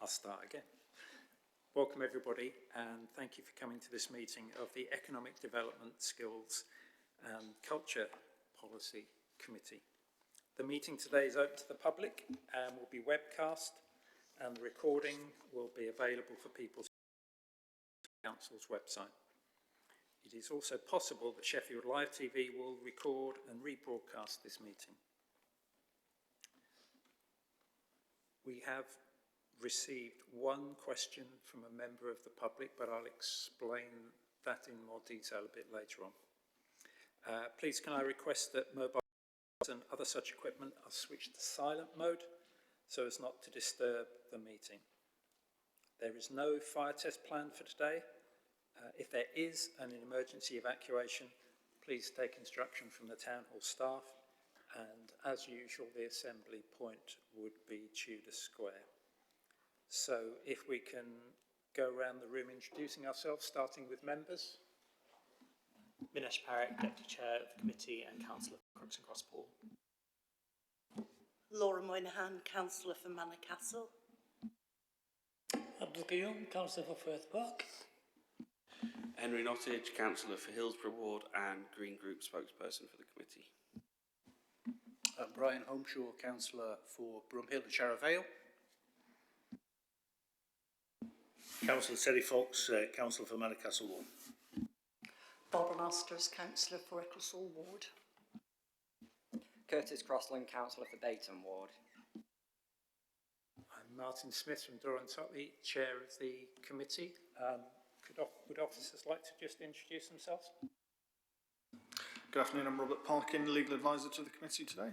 I'll start again. Welcome everybody, and thank you for coming to this meeting of the Economic Development, Skills and Culture Policy Committee. The meeting today is open to the public and will be webcast, and the recording will be available for people on the Council's website. It is also possible that Sheffield Live TV will record and rebroadcast this meeting. We have received one question from a member of the public, but I'll explain that in more detail a bit later on. Please can I request that mobile phones and other such equipment are switched to silent mode so as not to disturb the meeting. There is no fire test planned for today. If there is an emergency evacuation, please take instruction from the Town Hall staff, and as usual the assembly point would be Tudor Square. So if we can go around the room introducing ourselves, starting with members. Minesh Parekh, Deputy Chair of the Committee and Councillor for Crooks and Cross Pool. Laura Moynihan, Councillor for Manor Castle. Abdul Qayyum, Councillor for Firth Park. Henry Nottage, Councillor for Hillsborough Ward and Green Group spokesperson for the committee. Brian Holmshaw, Councillor for Brumhill and Sharrow Vale. Councillor Terry Fox, Councillor for Manor Castle Ward. Barbara Masters, Councillor for Ecclesall Ward. Curtis Crossland, Councillor for Bayton Ward. I'm Martin Smith from Durham Totley, Chair of the committee. Would officers like to just introduce themselves? Good afternoon, I'm Robert Parkin, Legal Advisor to the committee today.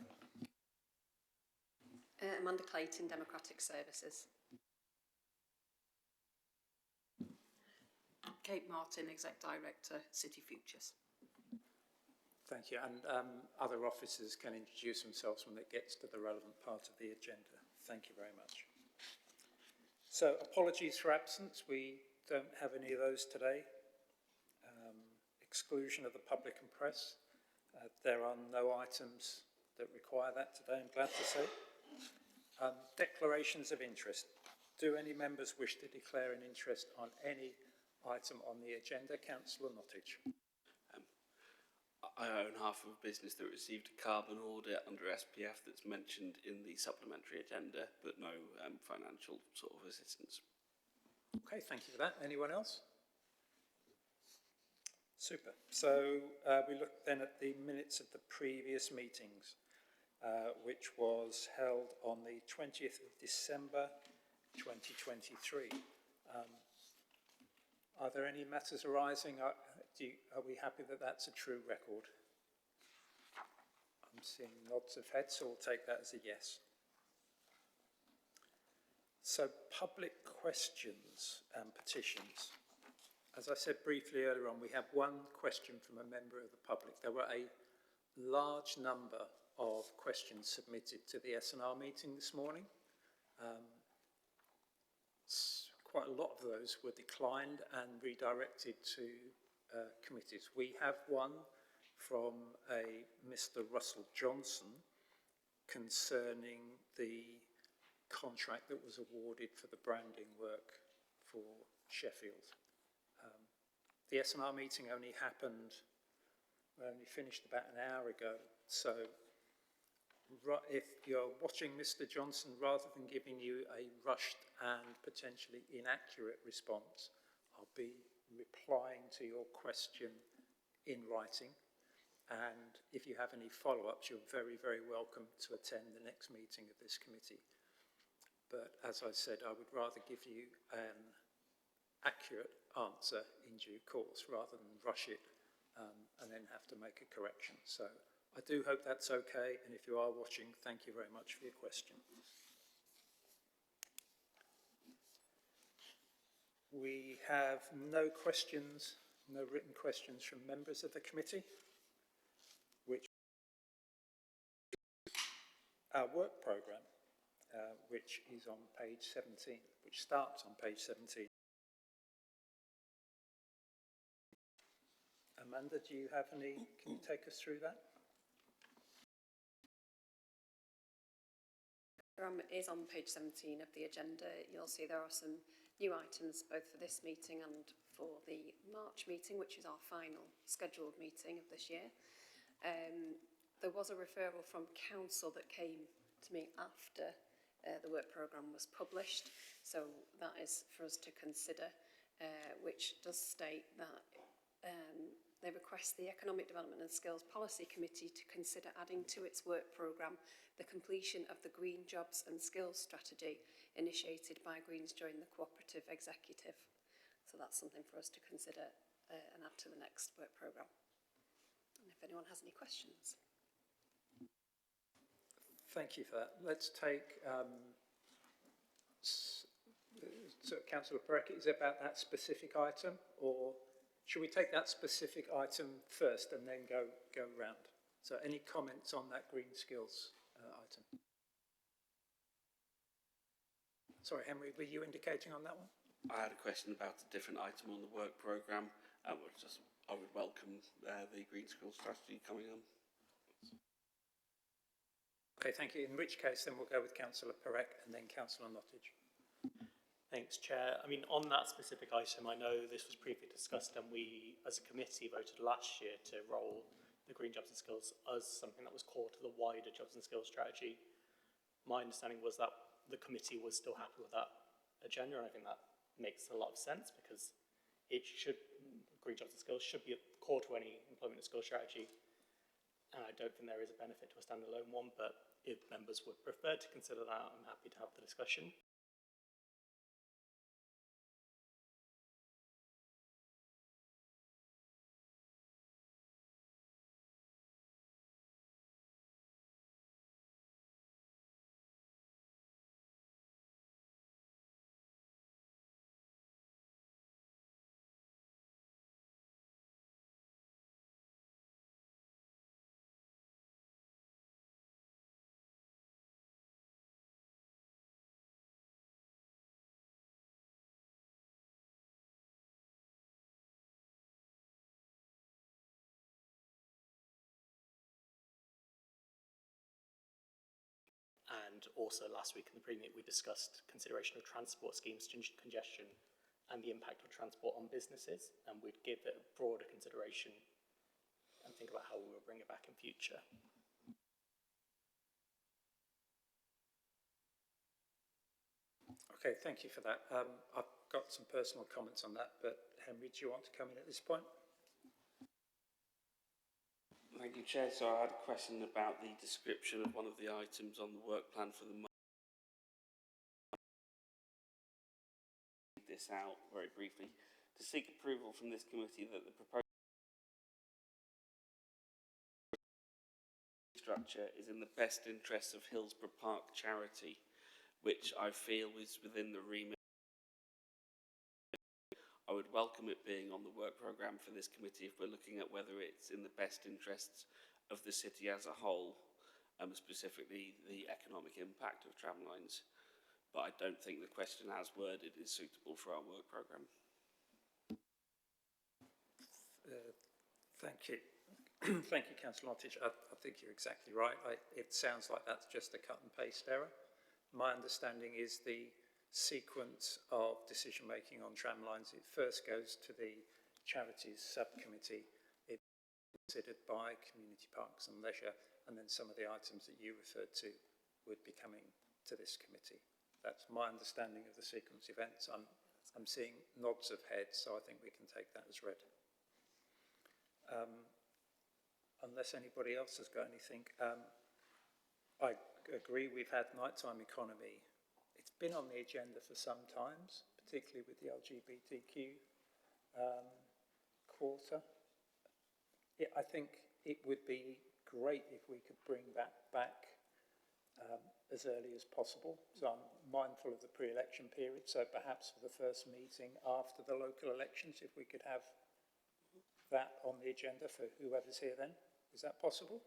Amanda Clayton, Democratic Services. Kate Martin, Exec Director, City Futures. Thank you, and other officers can introduce themselves when it gets to the relevant part of the agenda. Thank you very much. So, apologies for absence. We don't have any of those today. Exclusion of the public and press. There are no items that require that today, I'm glad to say. Declarations of interest. Do any members wish to declare an interest on any item on the agenda? Councillor Nottage. I own half of a business that received a carbon audit under SPF that's mentioned in the supplementary agenda, but no financial sort of assistance. Okay, thank you for that. Anyone else? Super. So we look then at the minutes of the previous meetings, which was held on the 20th of December 2023. Are there any matters arising? Are we happy that that's a true record? I'm seeing nods of heads, so we'll take that as a yes. So, public questions and petitions. As I said briefly earlier on, we have one question from a member of the public. There were a large number of questions submitted to the S&R meeting this morning. Quite a lot of those were declined and redirected to committees. We have one from a Mr. Russell Johnson concerning the contract that was awarded for the branding work for Sheffield. The S&R meeting only finished about an hour ago, so if you're watching Mr. Johnson, rather than giving you a rushed and potentially inaccurate response, I'll be replying to your question in writing, and if you have any follow-ups, you're very, very welcome to attend the next meeting of this committee. But as I said, I would rather give you an accurate answer in due course rather than rush it and then have to make a correction. So I do hope that's okay, and if you are watching, thank you very much for your question. We have no questions, no written questions from members of the committee, which our work programme, which is on page 17, which starts on page 17. Amanda, do you have any, can you take us through that? programme is on page 17 of the agenda. You'll see there are some new items both for this meeting and for the March meeting, which is our final scheduled meeting of this year. There was a referral from council that came to me after the work programme was published, so that is for us to consider, which does state that they request the Economic Development and Skills Policy Committee to consider adding to its work programme the completion of the Green Jobs and Skills Strategy initiated by Greens during the Cooperative Executive. So that's something for us to consider and add to the next work programme. And if anyone has any questions. Thank you for that. Let's take, so Councillor Perek, is it about that specific item, or should we take that specific item first and then go round? So any comments on that green skills item? Sorry, Henry, were you indicating on that one? I had a question about a different item on the work programme. I would welcome the Green School Strategy coming on. Okay, thank you. In which case, then we'll go with Councillor Perek and then Councillor Nottage. Thanks, Chair. I mean, on that specific item, I know this was previously discussed and we, as a committee, voted last year to roll the Green Jobs and Skills as something that was core to the wider Jobs and Skills strategy. My understanding was that the committee was still happy with that agenda, and I think that makes a lot of sense because Green Jobs and Skills should be core to any employment and skills strategy. And I don't think there is a benefit to a standalone one, but if members would prefer to consider that, I'm happy to have the discussion. And also last week in the pre-meet we discussed consideration of transport schemes, congestion and the impact of transport on businesses, and we'd give it a broader consideration and think about how we will bring it back in future. Okay, thank you for that. I've got some personal comments on that, but Henry, do you want to come in at this point? Thank you, Chair. So I had a question about the description of one of the items on the work plan for the month. This out very briefly. To seek approval from this committee that the proposed structure is in the best interests of Hillsborough Park charity, which I feel is within the remit. I would welcome it being on the work programme for this committee if we're looking at whether it's in the best interests of the city as a whole, specifically the economic impact of tramlines. But I don't think the question as worded is suitable for our work programme. Thank you. Thank you, Councillor Nottage. I think you're exactly right. It sounds like that's just a cut and paste error. My understanding is the sequence of decision making on tramlines, it first goes to the charities subcommittee, it's considered by Community Parks and Leisure, and then some of the items that you referred to would be coming to this committee. That's my understanding of the sequence events. I'm seeing nods of heads, so I think we can take that as read. Unless anybody else has got anything. I agree, we've had nighttime economy. It's been on the agenda for some times, particularly with the LGBTQ quarter. I think it would be great if we could bring that back as early as possible. So I'm mindful of the pre-election period, so perhaps for the first meeting after the local elections, if we could have that on the agenda for whoever's here then. Is that possible?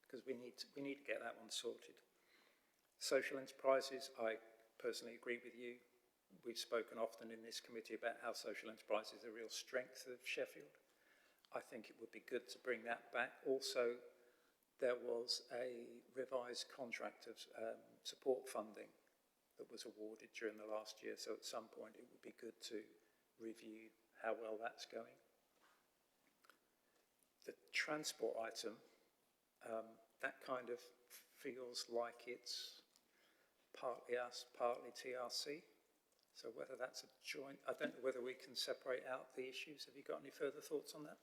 Because we need to get that one sorted. Social enterprises, I personally agree with you. We've spoken often in this committee about how social enterprise is a real strength of Sheffield. I think it would be good to bring that back. Also, there was a revised contract of support funding that was awarded during the last year, so at some point it would be good to review how well that's going. The transport item, that kind of feels like it's partly us, partly TRC. So whether that's a joint, I don't know whether we can separate out the issues. Have you got any further thoughts on that?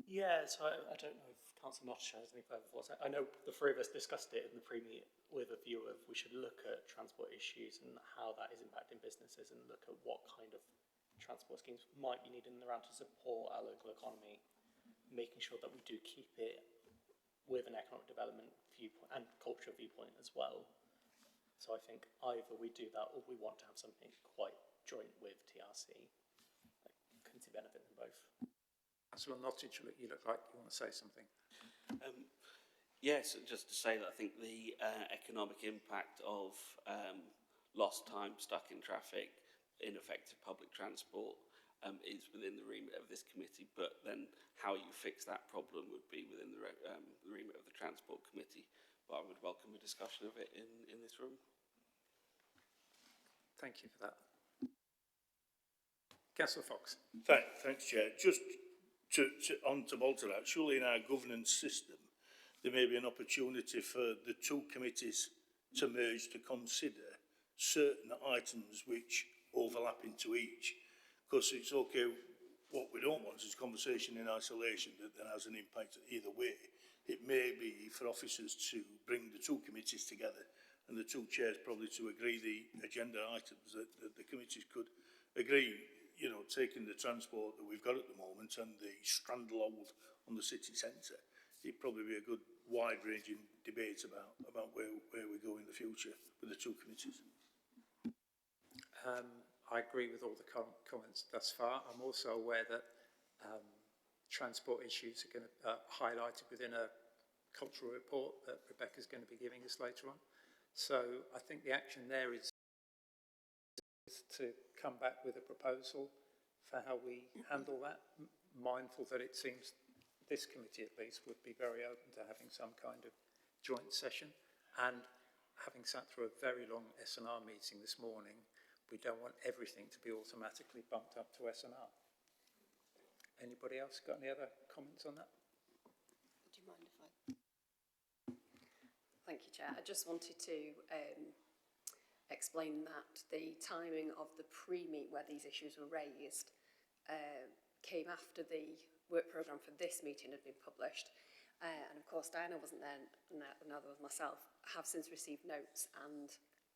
Yeah, so I don't know if Councillor Notch has any further thoughts. I know the three of us discussed it in the pre-meet with a view of we should look at transport issues and how that is impacting businesses and look at what kind of transport schemes might be needed in and around to support our local economy, making sure that we do keep it with an economic development viewpoint and cultural viewpoint as well. So I think either we do that or we want to have something quite joint with TRC. I can see benefit in both. Councillor Nottage, you look like you want to say something. Yes, just to say that I think the economic impact of lost time stuck in traffic, ineffective public transport is within the remit of this committee, but then how you fix that problem would be within the remit of the Transport Committee. But I would welcome a discussion of it in this room. Thank you for that. Councillor Fox. Thanks, Chair. Just on to bolster that, surely in our governance system, there may be an opportunity for the two committees to merge to consider certain items which overlap into each. Because it's okay, what we don't want is conversation in isolation that then has an impact either way. It may be for officers to bring the two committees together and the two chairs probably to agree the agenda items that the committees could agree, you know, taking the transport that we've got at the moment and the strandload on the city centre. It'd probably be a good wide-ranging debate about where we go in the future with the two committees. I agree with all the comments thus far. I'm also aware that transport issues are going to highlighted within a cultural report that Rebecca's going to be giving us later on. So I think the action there is to come back with a proposal for how we handle that, mindful that it seems this committee at least would be very open to having some kind of joint session. And having sat through a very long S&R meeting this morning, we don't want everything to be automatically bumped up to S&R. Anybody else got any other comments on that? Would you mind if I... Thank you, Chair. I just wanted to explain that the timing of the pre-meet where these issues were raised came after the work programme for this meeting had been published. And of course, Diana wasn't there, neither was myself. I have since received notes and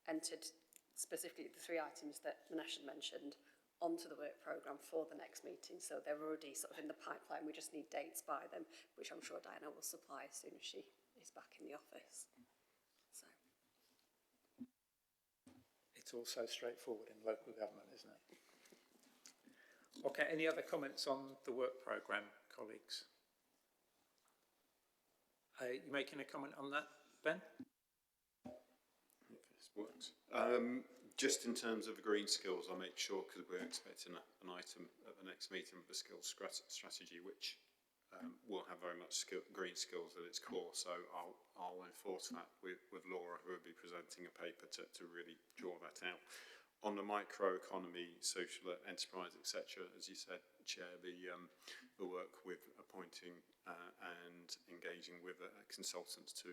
entered specifically the three items that Manesh had mentioned onto the work programme for the next meeting. So they're already sort of in the pipeline. We just need dates by them, which I'm sure Diana will supply as soon as she is back in the office. So. It's all so straightforward in local government, isn't it? Okay, any other comments on the work programme, colleagues? You making a comment on that, Ben? If this works. Just in terms of the green skills, I'll make sure, because we're expecting an item at the next meeting of the skills strategy, which will have very much green skills at its core. So I'll enforce that with Laura, who will be presenting a paper to really draw that out. On the microeconomy, social enterprise, etc., as you said, Chair, the work with appointing and engaging with consultants to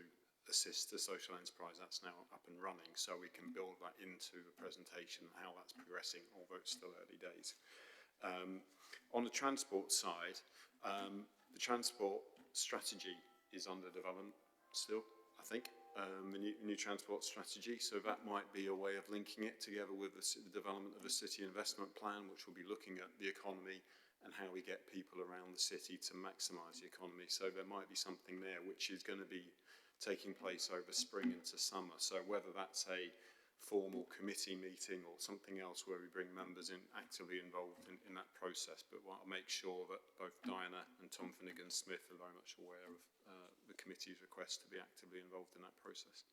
assist the social enterprise, that's now up and running, so we can build that into the presentation, how that's progressing, although it's still early days. On the transport side, the transport strategy is under development still, I think. The new transport strategy, so that might be a way of linking it together with the development of a city investment plan, which will be looking at the economy and how we get people around the city to maximise the economy. So there might be something there which is going to be taking place over spring into summer. So whether that's a formal committee meeting or something else where we bring members in actively involved in that process, but I'll make sure that both Diana and Tom Finnegan-Smith are very much aware of the committee's request to be actively involved in that process.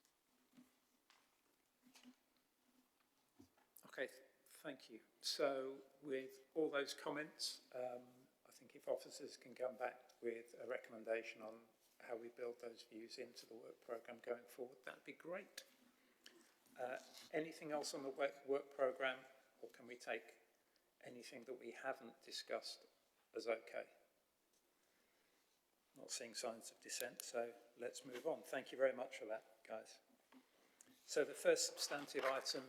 Okay, thank you. So with all those comments, I think if officers can come back with a recommendation on how we build those views into the work programme going forward, that'd be great. Anything else on the work programme, or can we take anything that we haven't discussed as okay? Not seeing signs of dissent, so let's move on. Thank you very much for that, guys. So the first substantive item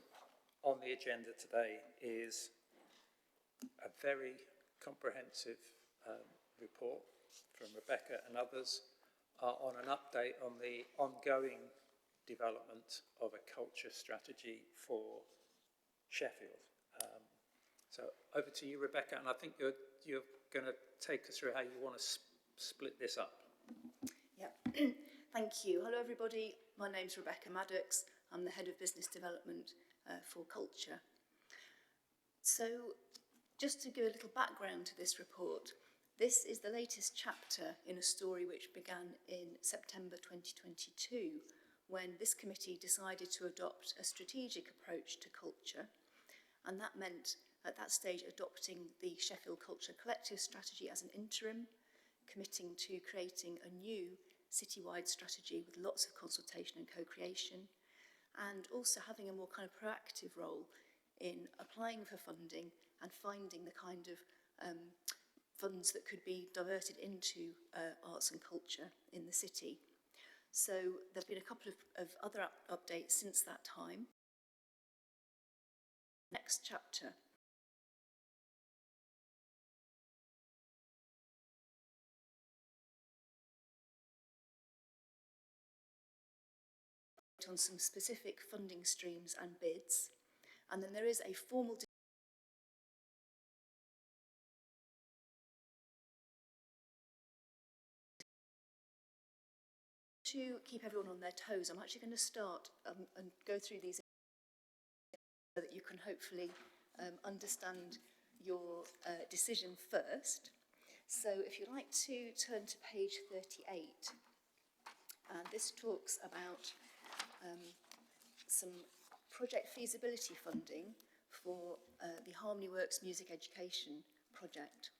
on the agenda today is a very comprehensive report from Rebecca and others on an update on the ongoing development of a culture strategy for Sheffield. So over to you, Rebecca, and I think you're going to take us through how you want to split this up. Yeah, thank you. Hello everybody, my name's Rebecca Maddox. I'm the Head of Business Development for Culture. So just to give a little background to this report, this is the latest chapter in a story which began in September 2022, when this committee decided to adopt a strategic approach to culture, and that meant at that stage adopting the Sheffield Culture Collective strategy as an interim, committing to creating a new citywide strategy with lots of consultation and co-creation, and also having a more kind of proactive role in applying for funding and finding the kind of funds that could be diverted into arts and culture in the city. So there's been a couple of other updates since that time. Next chapter. On some specific funding streams and bids, and then there is a formal to keep everyone on their toes. I'm actually going to start and go through these so that you can hopefully understand your decision first. So if you'd like to turn to page 38, and this talks about some project feasibility funding for the Harmony Works Music Education project.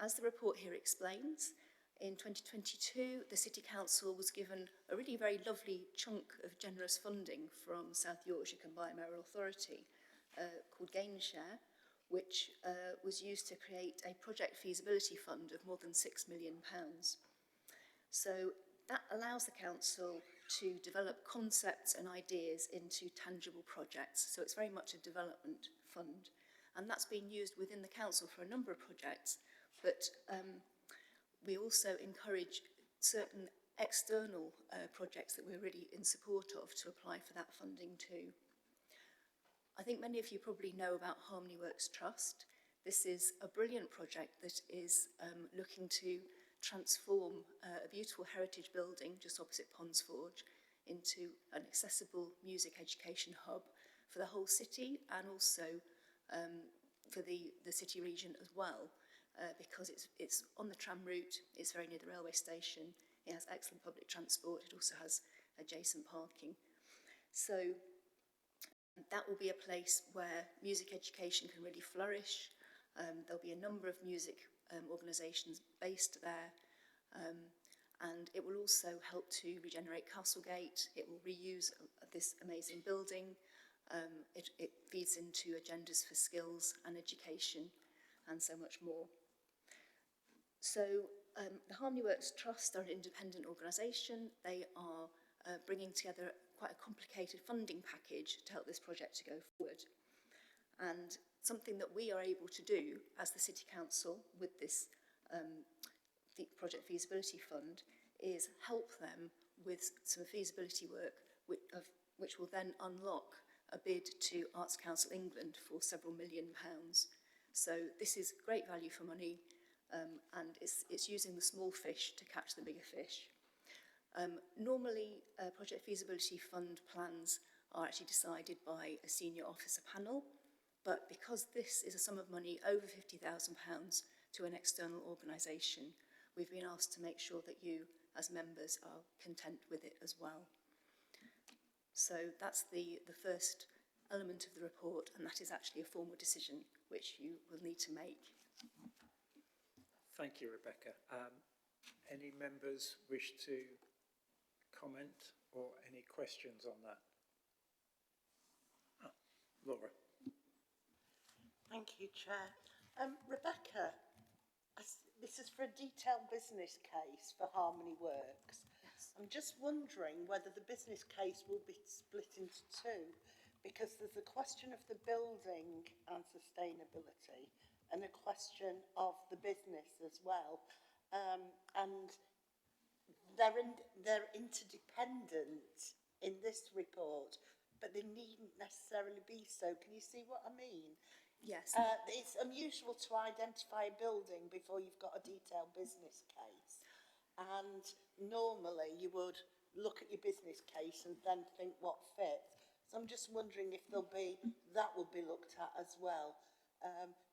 As the report here explains, in 2022 the City Council was given a really very lovely chunk of generous funding from South Yorkshire Combined Mayoral Authority called Gainshare, which was used to create a project feasibility fund of more than £6 million. So that allows the council to develop concepts and ideas into tangible projects. So it's very much a development fund. And that's been used within the council for a number of projects, but we also encourage certain external projects that we're really in support of to apply for that funding too. I think many of you probably know about Harmony Works Trust. This is a brilliant project that is looking to transform a beautiful heritage building just opposite Ponds Forge into an accessible music education hub for the whole city and also for the city region as well, because it's on the tram route, it's very near the railway station, it has excellent public transport, it also has adjacent parking. So that will be a place where music education can really flourish. There'll be a number of music organisations based there, and it will also help to regenerate Castlegate. It will reuse this amazing building. It feeds into agendas for skills and education and so much more. So the Harmony Works Trust are an independent organisation. They are bringing together quite a complicated funding package to help this project to go forward. And something that we are able to do as the City Council with this project feasibility fund is help them with some feasibility work which will then unlock a bid to Arts Council England for several £1 million. So this is great value for money, and it's using the small fish to catch the bigger fish. Normally, project feasibility fund plans are actually decided by a senior officer panel, but because this is a sum of money over £50,000 to an external organisation, we've been asked to make sure that you, as members, are content with it as well. So that's the first element of the report, and that is actually a formal decision which you will need to make. Thank you, Rebecca. Any members wish to comment or any questions on that? Laura. Thank you, Chair. Rebecca, this is for a detailed business case for Harmony Works. Yes. I'm just wondering whether the business case will be split into two, because there's a question of the building and sustainability and a question of the business as well. And they're interdependent in this report, but they needn't necessarily be so. Can you see what I mean? Yes. It's unusual to identify a building before you've got a detailed business case. And normally you would look at your business case and then think what fits. So I'm just wondering if that will be looked at as well,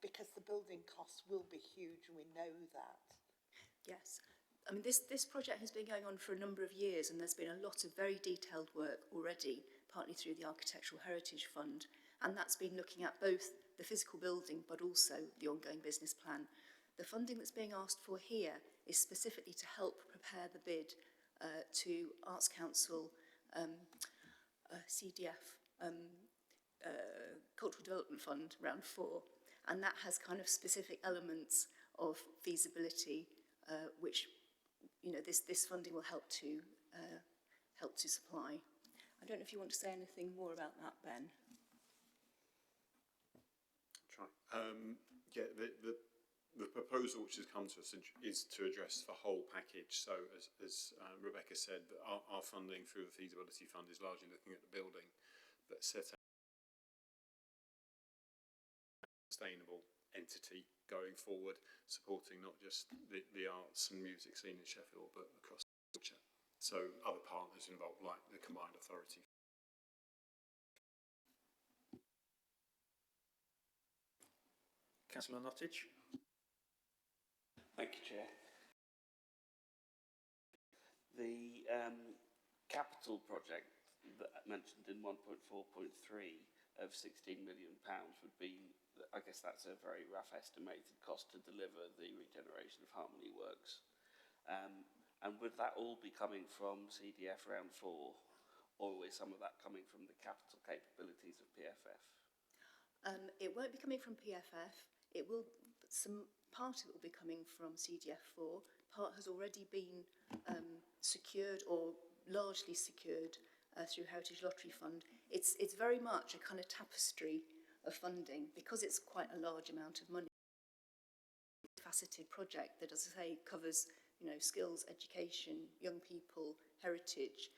because the building costs will be huge, and we know that. Yes. I mean, this project has been going on for a number of years, and there's been a lot of very detailed work already, partly through the Architectural Heritage Fund, and that's been looking at both the physical building but also the ongoing business plan. The funding that's being asked for here is specifically to help prepare the bid to Arts Council, CDF, Cultural Development Fund, round 4, and that has kind of specific elements of feasibility which, you know, this funding will help to supply. I don't know if you want to say anything more about that, Ben. Try. Yeah, the proposal which has come to us is to address the whole package. So as Rebecca said, our funding through the feasibility fund is largely looking at the building, but set out a sustainable entity going forward, supporting not just the arts and music scene in Sheffield, but across the culture. So other partners involved, like the Combined Authority. Councillor Nottage. Thank you, Chair. The capital project that I mentioned in 1.4.3 of £16 million would be, I guess that's a very rough estimated cost to deliver the regeneration of Harmony Works. And would that all be coming from CDF round 4, or is some of that coming from the capital capabilities of PFF? It won't be coming from PFF. It will, part of it will be coming from CDF4. Part has already been secured or largely secured through Heritage Lottery Fund. It's very much a kind of tapestry of funding, because it's quite a large amount of money. Faceted project that, as I say, covers, you know, skills, education, young people, heritage,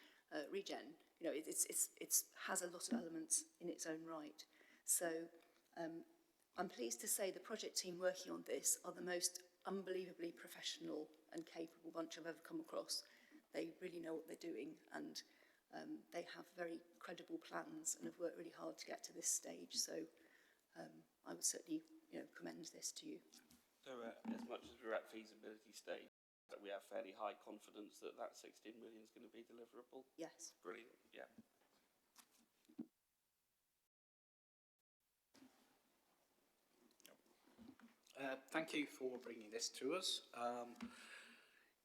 regen. You know, it has a lot of elements in its own right. So I'm pleased to say the project team working on this are the most unbelievably professional and capable bunch I've ever come across. They really know what they're doing, and they have very credible plans and have worked really hard to get to this stage. So I would certainly, you know, commend this to you. So as much as we're at feasibility stage, that we have fairly high confidence that that 16 million is going to be deliverable? Yes. Brilliant, yeah. Thank you for bringing this to us.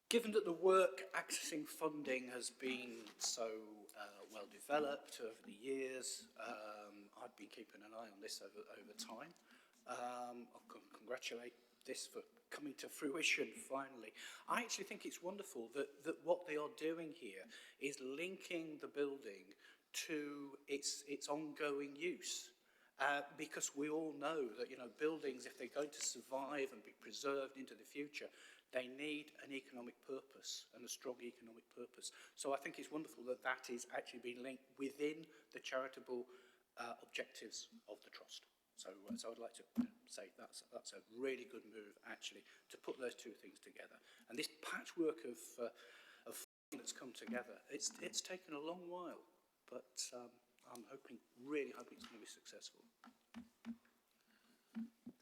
Given that the work accessing funding has been so well developed over the years, I've been keeping an eye on this over time. I'll congratulate this for coming to fruition finally. I actually think it's wonderful that what they are doing here is linking the building to its ongoing use. Because we all know that, you know, buildings, if they're going to survive and be preserved into the future, they need an economic purpose and a strong economic purpose. So I think it's wonderful that that is actually being linked within the charitable objectives of the trust. So I'd like to say that's a really good move, actually, to put those two things together. And this patchwork of funding that's come together, it's taken a long while, but I'm really hoping it's going to be successful.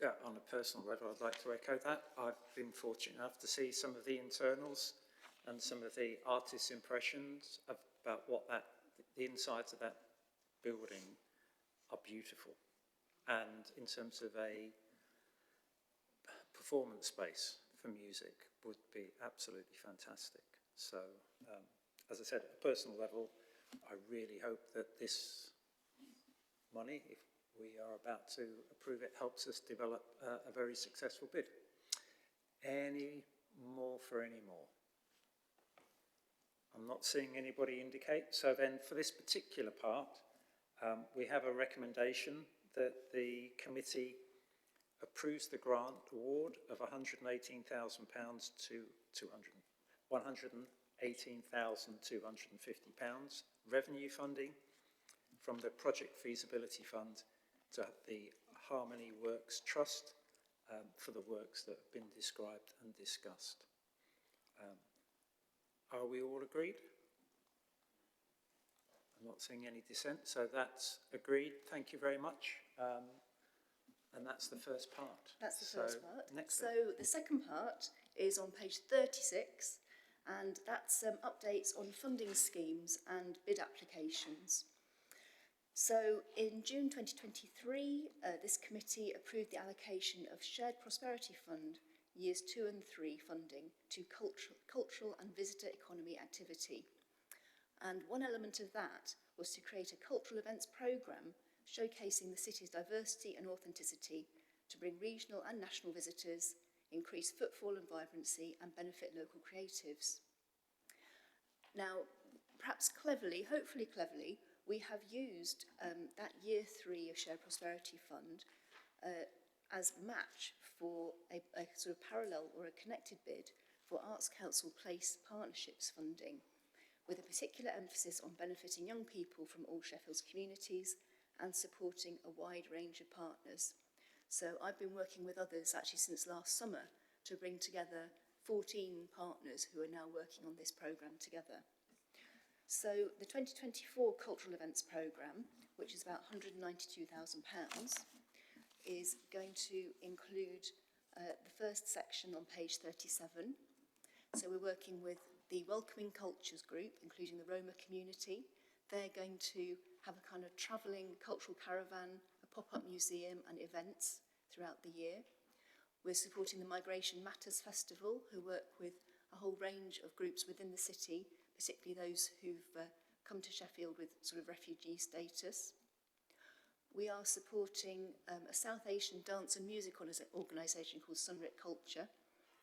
Yeah, on a personal level, I'd like to echo that. I've been fortunate enough to see some of the internals and some of the artists' impressions about what the insides of that building are beautiful. And in terms of a performance space for music, would be absolutely fantastic. So, as I said, at a personal level, I really hope that this money, if we are about to approve it, helps us develop a very successful bid. Any more for any more? I'm not seeing anybody indicate. So then for this particular part, we have a recommendation that the committee approves the grant award of £118,000 to £118,250 revenue funding from the Project Feasibility Fund to the Harmony Works Trust for the works that have been described and discussed. Are we all agreed? I'm not seeing any dissent, so that's agreed. Thank you very much. And that's the first part. That's the first part. Next so the second part is on page 36, and that's updates on funding schemes and bid applications. So in June 2023, this committee approved the allocation of Shared Prosperity Fund Years 2 and 3 funding to cultural and visitor economy activity. And one element of that was to create a cultural events programme showcasing the city's diversity and authenticity to bring regional and national visitors, increase footfall and vibrancy, and benefit local creatives. Now, perhaps cleverly, hopefully cleverly, we have used that Year 3 of Shared Prosperity Fund as match for a sort of parallel or a connected bid for Arts Council Place Partnerships funding, with a particular emphasis on benefiting young people from all Sheffield's communities and supporting a wide range of partners. So I've been working with others actually since last summer to bring together 14 partners who are now working on this programme together. So the 2024 Cultural Events Programme, which is about £192,000, is going to include the first section on page 37. So we're working with the Welcoming Cultures group, including the Roma community. They're going to have a kind of travelling cultural caravan, a pop-up museum and events throughout the year. We're supporting the Migration Matters Festival, who work with a whole range of groups within the city, particularly those who've come to Sheffield with sort of refugee status. We are supporting a South Asian dance and music organisation called Sunrit Culture,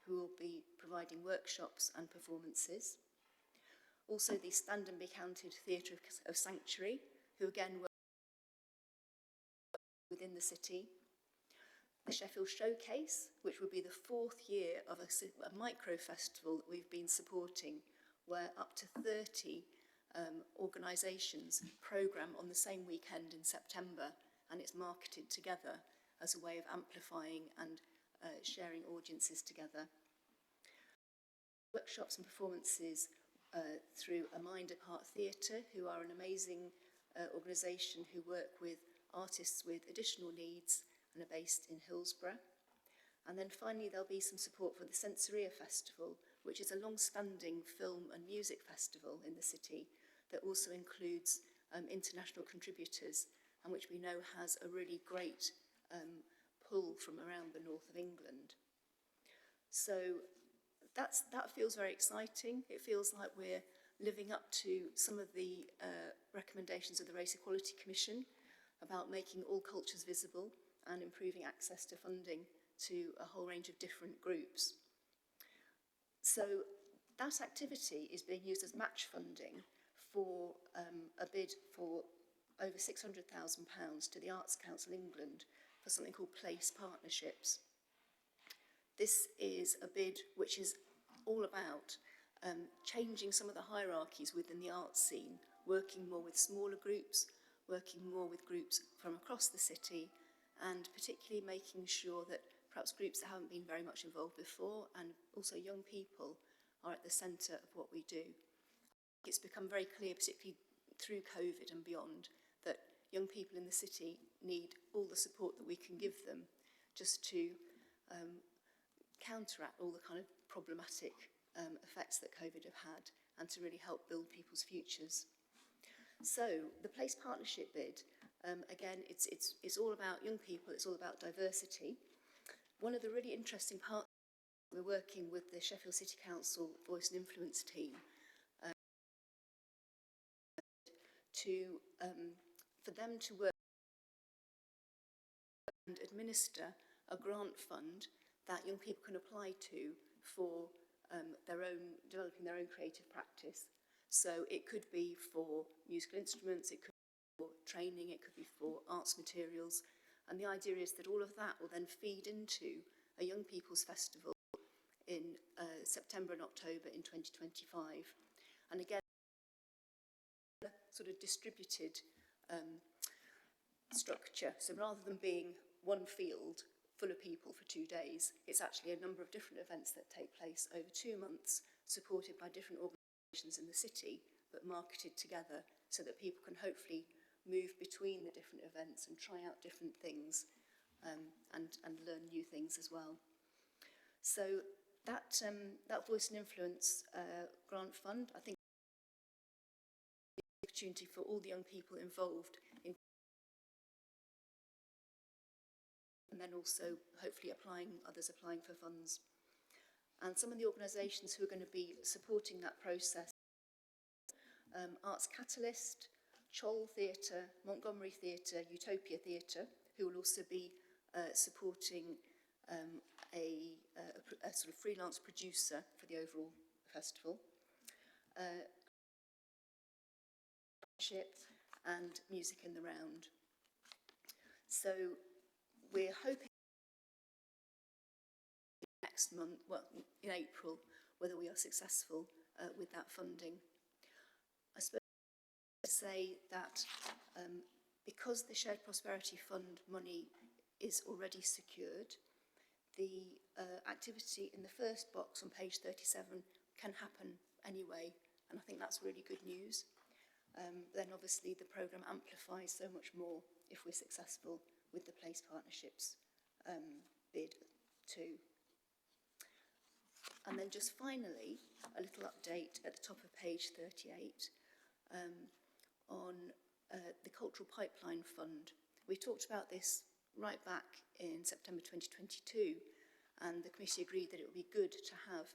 who will be providing workshops and performances. Also the Stand and Be Counted Theatre of Sanctuary, who again work within the city. The Sheffield Showcase, which will be the 4th year of a micro festival that we've been supporting, where up to 30 organisations programme on the same weekend in September, and it's marketed together as a way of amplifying and sharing audiences together. Workshops and performances through A Mind Apart Theatre, who are an amazing organisation who work with artists with additional needs and are based in Hillsborough. And then finally there'll be some support for the Sensoria Festival, which is a long-standing film and music festival in the city that also includes international contributors, and which we know has a really great pull from around the north of England. So that feels very exciting. It feels like we're living up to some of the recommendations of the Race Equality Commission about making all cultures visible and improving access to funding to a whole range of different groups. So that activity is being used as match funding for a bid for over £600,000 to the Arts Council England for something called Place Partnerships. This is a bid which is all about changing some of the hierarchies within the arts scene, working more with smaller groups, working more with groups from across the city, and particularly making sure that perhaps groups that haven't been very much involved before, and also young people, are at the centre of what we do. It's become very clear, particularly through COVID and beyond, that young people in the city need all the support that we can give them just to counteract all the kind of problematic effects that COVID have had, and to really help build people's futures. So the Place Partnership bid, again, it's all about young people, it's all about diversity. One of the really interesting parts we're working with the Sheffield City Council Voice and Influence team for them to work and administer a grant fund that young people can apply to for developing their own creative practice. So it could be for musical instruments, it could be for training, it could be for arts materials. And the idea is that all of that will then feed into a Young People's Festival in September and October in 2025. And again, sort of distributed structure. So rather than being one field full of people for 2 days, it's actually a number of different events that take place over 2 months, supported by different organisations in the city, but marketed together so that people can hopefully move between the different events and try out different things and learn new things as well. So that Voice and Influence grant fund, I think, is an opportunity for all the young people involved in, and then also hopefully others applying for funds. And some of the organisations who are going to be supporting that process, Arts Catalyst, Chol Theatre, Montgomery Theatre, Utopia Theatre, who will also be supporting a sort of freelance producer for the overall festival, and Music in the Round. So we're hoping next month, well, in April, whether we are successful with that funding. I suppose to say that because the Shared Prosperity Fund money is already secured, the activity in the first box on page 37 can happen anyway, and I think that's really good news. Then obviously the programme amplifies so much more if we're successful with the Place Partnerships bid too. And then just finally, a little update at the top of page 38 on the Cultural Pipeline Fund. We talked about this right back in September 2022, and the committee agreed that it would be good to have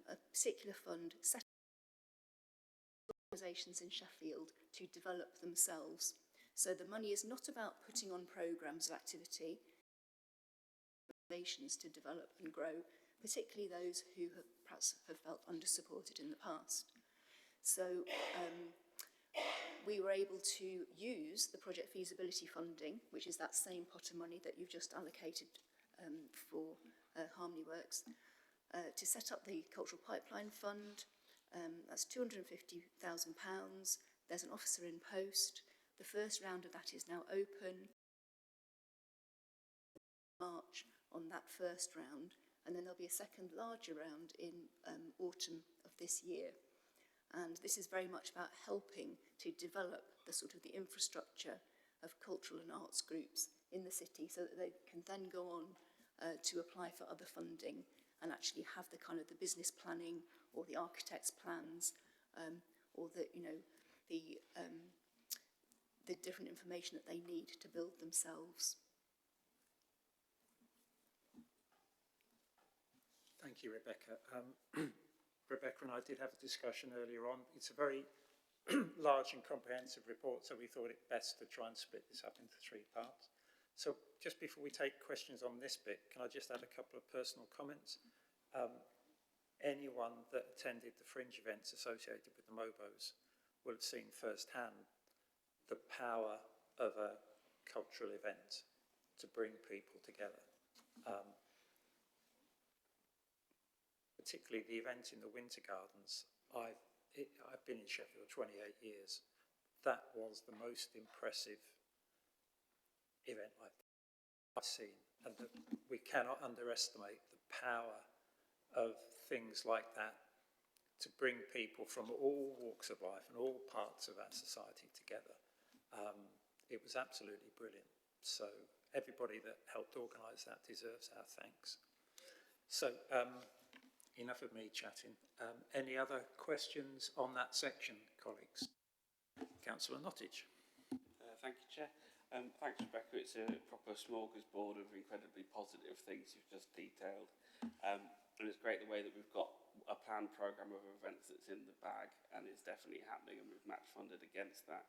a particular fund set up for organisations in Sheffield to develop themselves. So the money is not about putting on programmes of activity, organisations to develop and grow, particularly those who perhaps have felt under-supported in the past. So we were able to use the project feasibility funding, which is that same pot of money that you've just allocated for Harmony Works, to set up the Cultural Pipeline Fund. That's £250,000. There's an officer in post. The first round of that is now open. March on that first round, and then there'll be a second larger round in autumn of this year. And this is very much about helping to develop the sort of the infrastructure of cultural and arts groups in the city so that they can then go on to apply for other funding and actually have the kind of the business planning or the architect's plans or the, you know, the different information that they need to build themselves. Thank you, Rebecca. Rebecca and I did have a discussion earlier on. It's a very large and comprehensive report, so we thought it best to try and split this up into 3 parts. So just before we take questions on this bit, can I just add a couple of personal comments? Anyone that attended the fringe events associated with the MOBOs will have seen firsthand the power of a cultural event to bring people together. Particularly the event in the Winter Gardens. I've been in Sheffield 28 years. That was the most impressive event I've seen, and we cannot underestimate the power of things like that to bring people from all walks of life and all parts of our society together. It was absolutely brilliant. So everybody that helped organise that deserves our thanks. So enough of me chatting. Any other questions on that section, colleagues? Councillor Nottage. Thank you, Chair. Thanks, Rebecca. It's a proper smorgasbord of incredibly positive things you've just detailed. And it's great the way that we've got a planned programme of events that's in the bag and it's definitely happening, and we've match funded against that.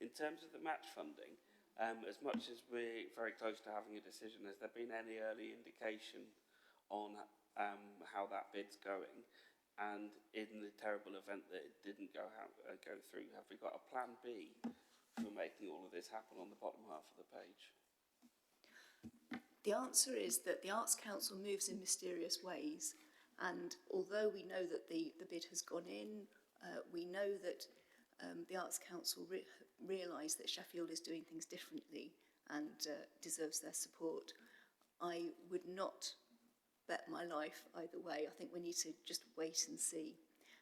In terms of the match funding, as much as we're very close to having a decision, has there been any early indication on how that bid's going? And in the terrible event that it didn't go through, have we got a plan B for making all of this happen on the bottom half of the page? The answer is that the Arts Council moves in mysterious ways, and although we know that the bid has gone in, we know that the Arts Council realise that Sheffield is doing things differently and deserves their support. I would not bet my life either way. I think we need to just wait and see.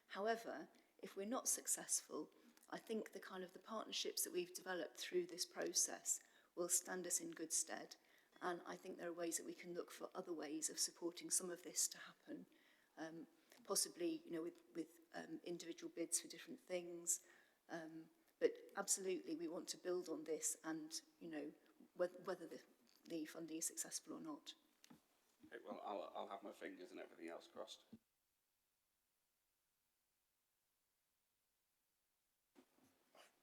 However, if we're not successful, I think the partnerships that we've developed through this process will stand us in good stead. And I think there are ways that we can look for other ways of supporting some of this to happen, possibly, with individual bids for different things. But absolutely, we want to build on this, and whether the funding is successful or not. Okay, well, I'll have my fingers and everything else crossed.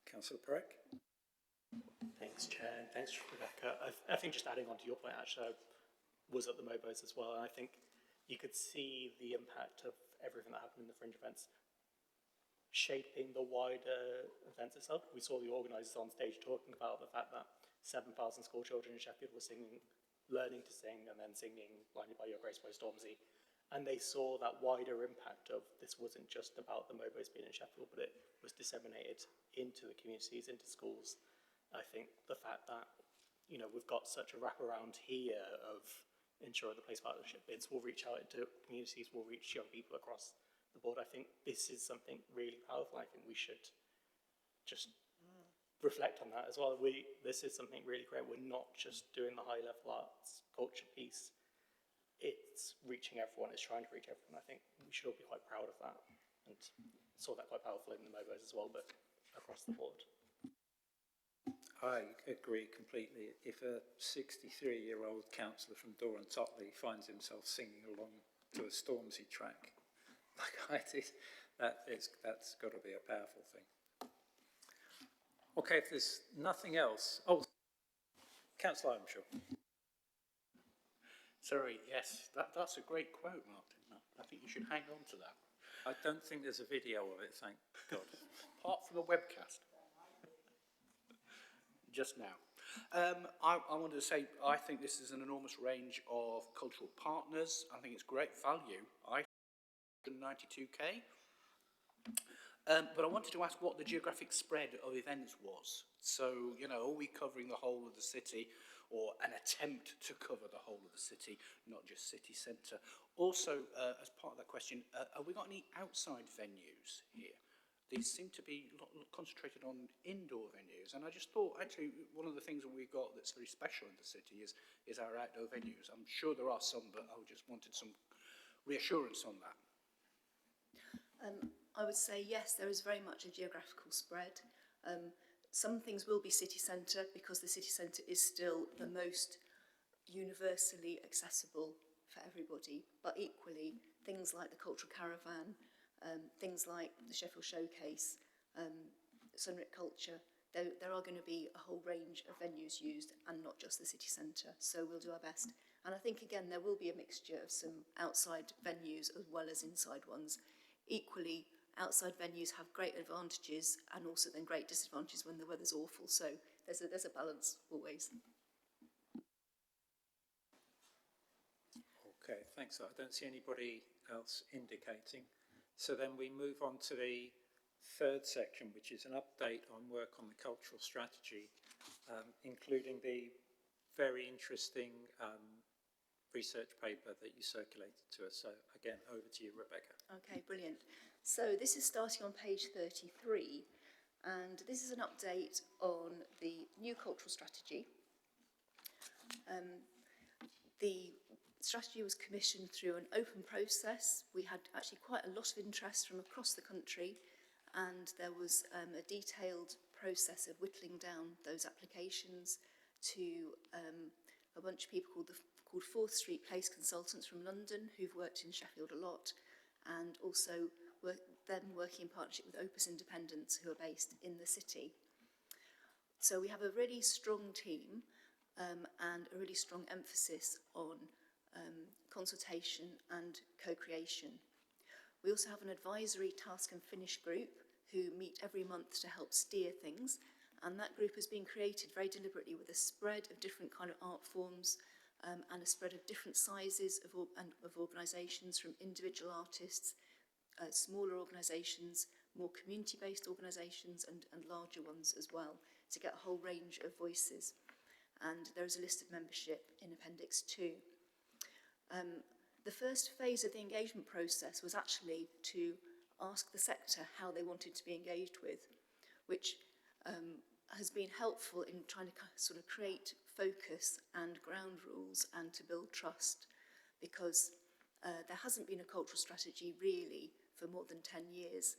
Councillor Perrick. Thanks, Chair, and thanks, Rebecca. I think just adding on to your point, actually, I was at the Mobos as well, and I think you could see the impact of everything that happened in the fringe events shaping the wider events itself. We saw the organisers on stage talking about the fact that 7,000 school children in Sheffield were learning to sing and then singing Blinded by Your Grace by Stormzy. And they saw that wider impact of this wasn't just about the Mobos being in Sheffield, but it was disseminated into the communities, into schools. I think the fact that, we've got such a wraparound here of ensuring the place partnership bids will reach out into communities, will reach young people across the board. I think this is something really powerful. I think we should just reflect on that as well. This is something really great. We're not just doing the high level arts culture piece. It's reaching everyone, it's trying to reach everyone. I think we should all be quite proud of that, and saw that quite powerful in the Mobos as well, but across the board. I agree completely. If a 63-year-old councillor from Dore and Totley finds himself singing along to a Stormzy track like I did, that's got to be a powerful thing. Okay, if there's nothing else... Oh, Councillor Imshaw. Sorry, yes, that's a great quote, Martin. I think you should hang on to that. I don't think there's a video of it, thank God. Apart from the webcast. Just now. I wanted to say, I think this is an enormous range of cultural partners. I think it's great value. I 92k. But I wanted to ask what the geographic spread of events was. So, are we covering the whole of the city, or an attempt to cover the whole of the city, not just city centre? Also, as part of that question, have we got any outside venues here? These seem to be concentrated on indoor venues, and I just thought, actually, one of the things that we've got that's very special in the city is our outdoor venues. I'm sure there are some, but I just wanted some reassurance on that. I would say yes, there is very much a geographical spread. Some things will be city centre, because the city centre is still the most universally accessible for everybody, but equally things like the Cultural Caravan, things like the Sheffield Showcase, Sunrit Culture, there are going to be a whole range of venues used, and not just the city centre, so we'll do our best. And I think, again, there will be a mixture of some outside venues as well as inside ones. Equally, outside venues have great advantages and also then great disadvantages when the weather's awful, so there's a balance always. Okay, thanks. I don't see anybody else indicating. So then we move on to the third section, which is an update on work on the cultural strategy, including the very interesting research paper that you circulated to us. So again, over to you, Rebecca. Okay, brilliant. So this is starting on page 33, and this is an update on the new cultural strategy. The strategy was commissioned through an open process. We had actually quite a lot of interest from across the country, and there was a detailed process of whittling down those applications to a bunch of people called 4th Street Place Consultants from London, who've worked in Sheffield a lot, and also working in partnership with Opus Independents, who are based in the city. So we have a really strong team and a really strong emphasis on consultation and co-creation. We also have an advisory task and finish group who meet every month to help steer things, and that group has been created very deliberately with a spread of different kind of art forms and a spread of different sizes of organisations, from individual artists, smaller organisations, more community-based organisations and larger ones as well, to get a whole range of voices. And there is a list of membership in Appendix 2. The first phase of the engagement process was actually to ask the sector how they wanted to be engaged with, which has been helpful in trying to sort of create focus and ground rules and to build trust, because there hasn't been a cultural strategy really for more than 10 years.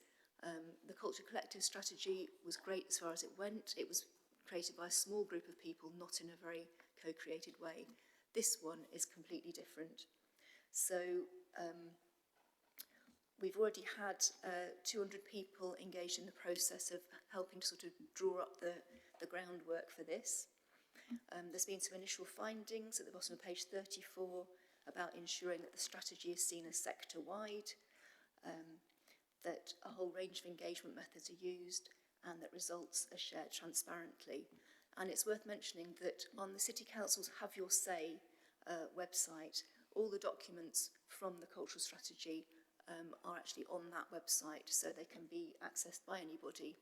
The Culture Collective strategy was great as far as it went. It was created by a small group of people, not in a very co-created way. This one is completely different. So we've already had 200 people engaged in the process of helping to sort of draw up the groundwork for this. There's been some initial findings at the bottom of page 34 about ensuring that the strategy is seen as sector-wide, that a whole range of engagement methods are used, and that results are shared transparently. And it's worth mentioning that on the City Council's Have Your Say website, all the documents from the cultural strategy are actually on that website, so they can be accessed by anybody.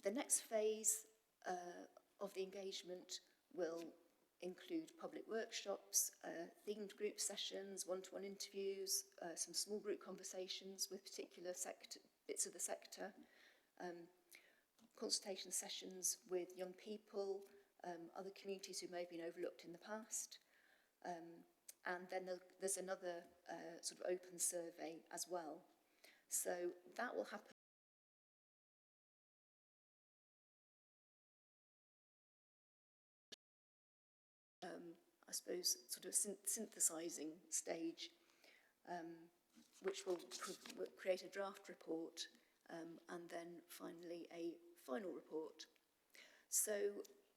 The next phase of the engagement will include public workshops, themed group sessions, one-to-one interviews, some small group conversations with particular bits of the sector, consultation sessions with young people, other communities who may have been overlooked in the past, and then there's another sort of open survey as well. So that will happen I suppose, sort of synthesising stage, which will create a draft report and then finally a final report. So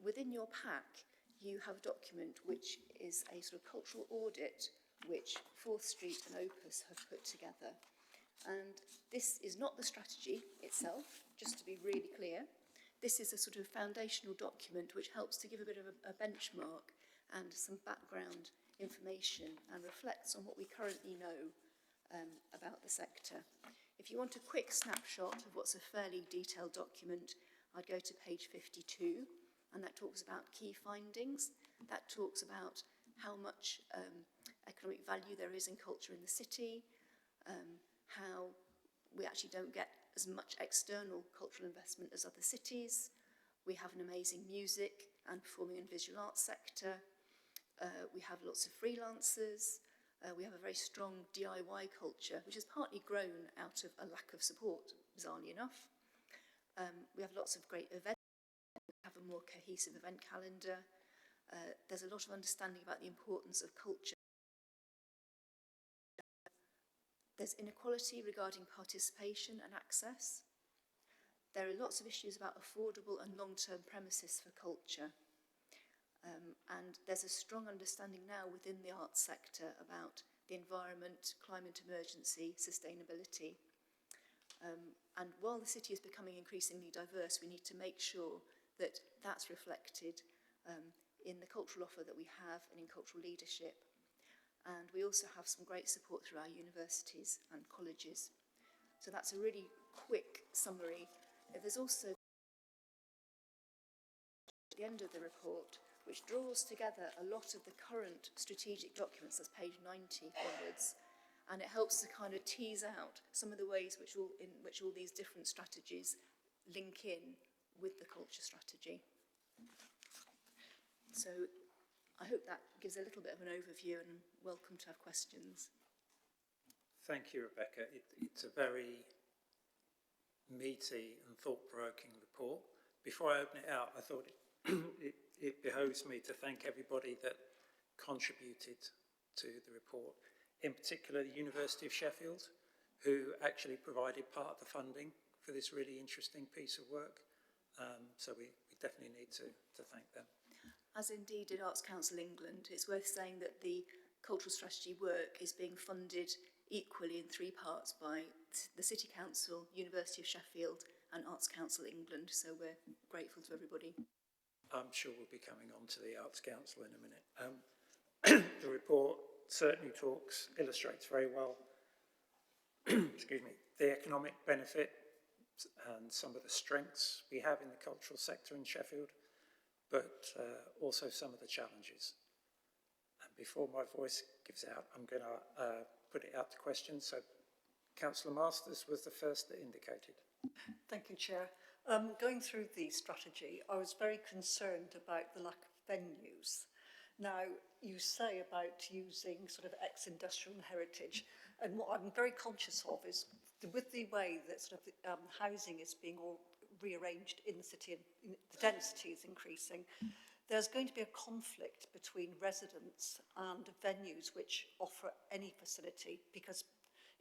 within your pack, you have a document which is a sort of cultural audit which 4th Street and Opus have put together. And this is not the strategy itself, just to be really clear. This is a sort of foundational document which helps to give a bit of a benchmark and some background information and reflects on what we currently know about the sector. If you want a quick snapshot of what's a fairly detailed document, I'd go to page 52, and that talks about key findings. That talks about how much economic value there is in culture in the city, how we actually don't get as much external cultural investment as other cities. We have an amazing music and performing and visual arts sector. We have lots of freelancers. We have a very strong DIY culture, which has partly grown out of a lack of support, bizarrely enough. We have lots of great events. We have a more cohesive event calendar. There's a lot of understanding about the importance of culture. There's inequality regarding participation and access. There are lots of issues about affordable and long-term premises for culture. And there's a strong understanding now within the arts sector about the environment, climate emergency, sustainability. And while the city is becoming increasingly diverse, we need to make sure that that's reflected in the cultural offer that we have and in cultural leadership. And we also have some great support through our universities and colleges. So that's a really quick summary. There's also at the end of the report, which draws together a lot of the current strategic documents, that's page 90 onwards, and it helps to kind of tease out some of the ways in which all these different strategies link in with the culture strategy. So I hope that gives a little bit of an overview, and welcome to have questions. Thank you, Rebecca. It's a very meaty and thought-provoking report. Before I open it out, I thought it behoves me to thank everybody that contributed to the report, in particular the University of Sheffield, who actually provided part of the funding for this really interesting piece of work. So we definitely need to thank them. As indeed did Arts Council England. It's worth saying that the cultural strategy work is being funded equally in 3 parts by the City Council, University of Sheffield and Arts Council England, so we're grateful to everybody. I'm sure we'll be coming on to the Arts Council in a minute. The report certainly illustrates very well excuse me, the economic benefit and some of the strengths we have in the cultural sector in Sheffield, but also some of the challenges. And before my voice gives out, I'm going to put it out to questions. So Councillor Masters was the first that indicated. Thank you, Chair. Going through the strategy, I was very concerned about the lack of venues. Now, you say about using sort of ex-industrial heritage, and what I'm very conscious of is with the way that sort of housing is being all rearranged in the city and the density is increasing, there's going to be a conflict between residents and venues which offer any facility, because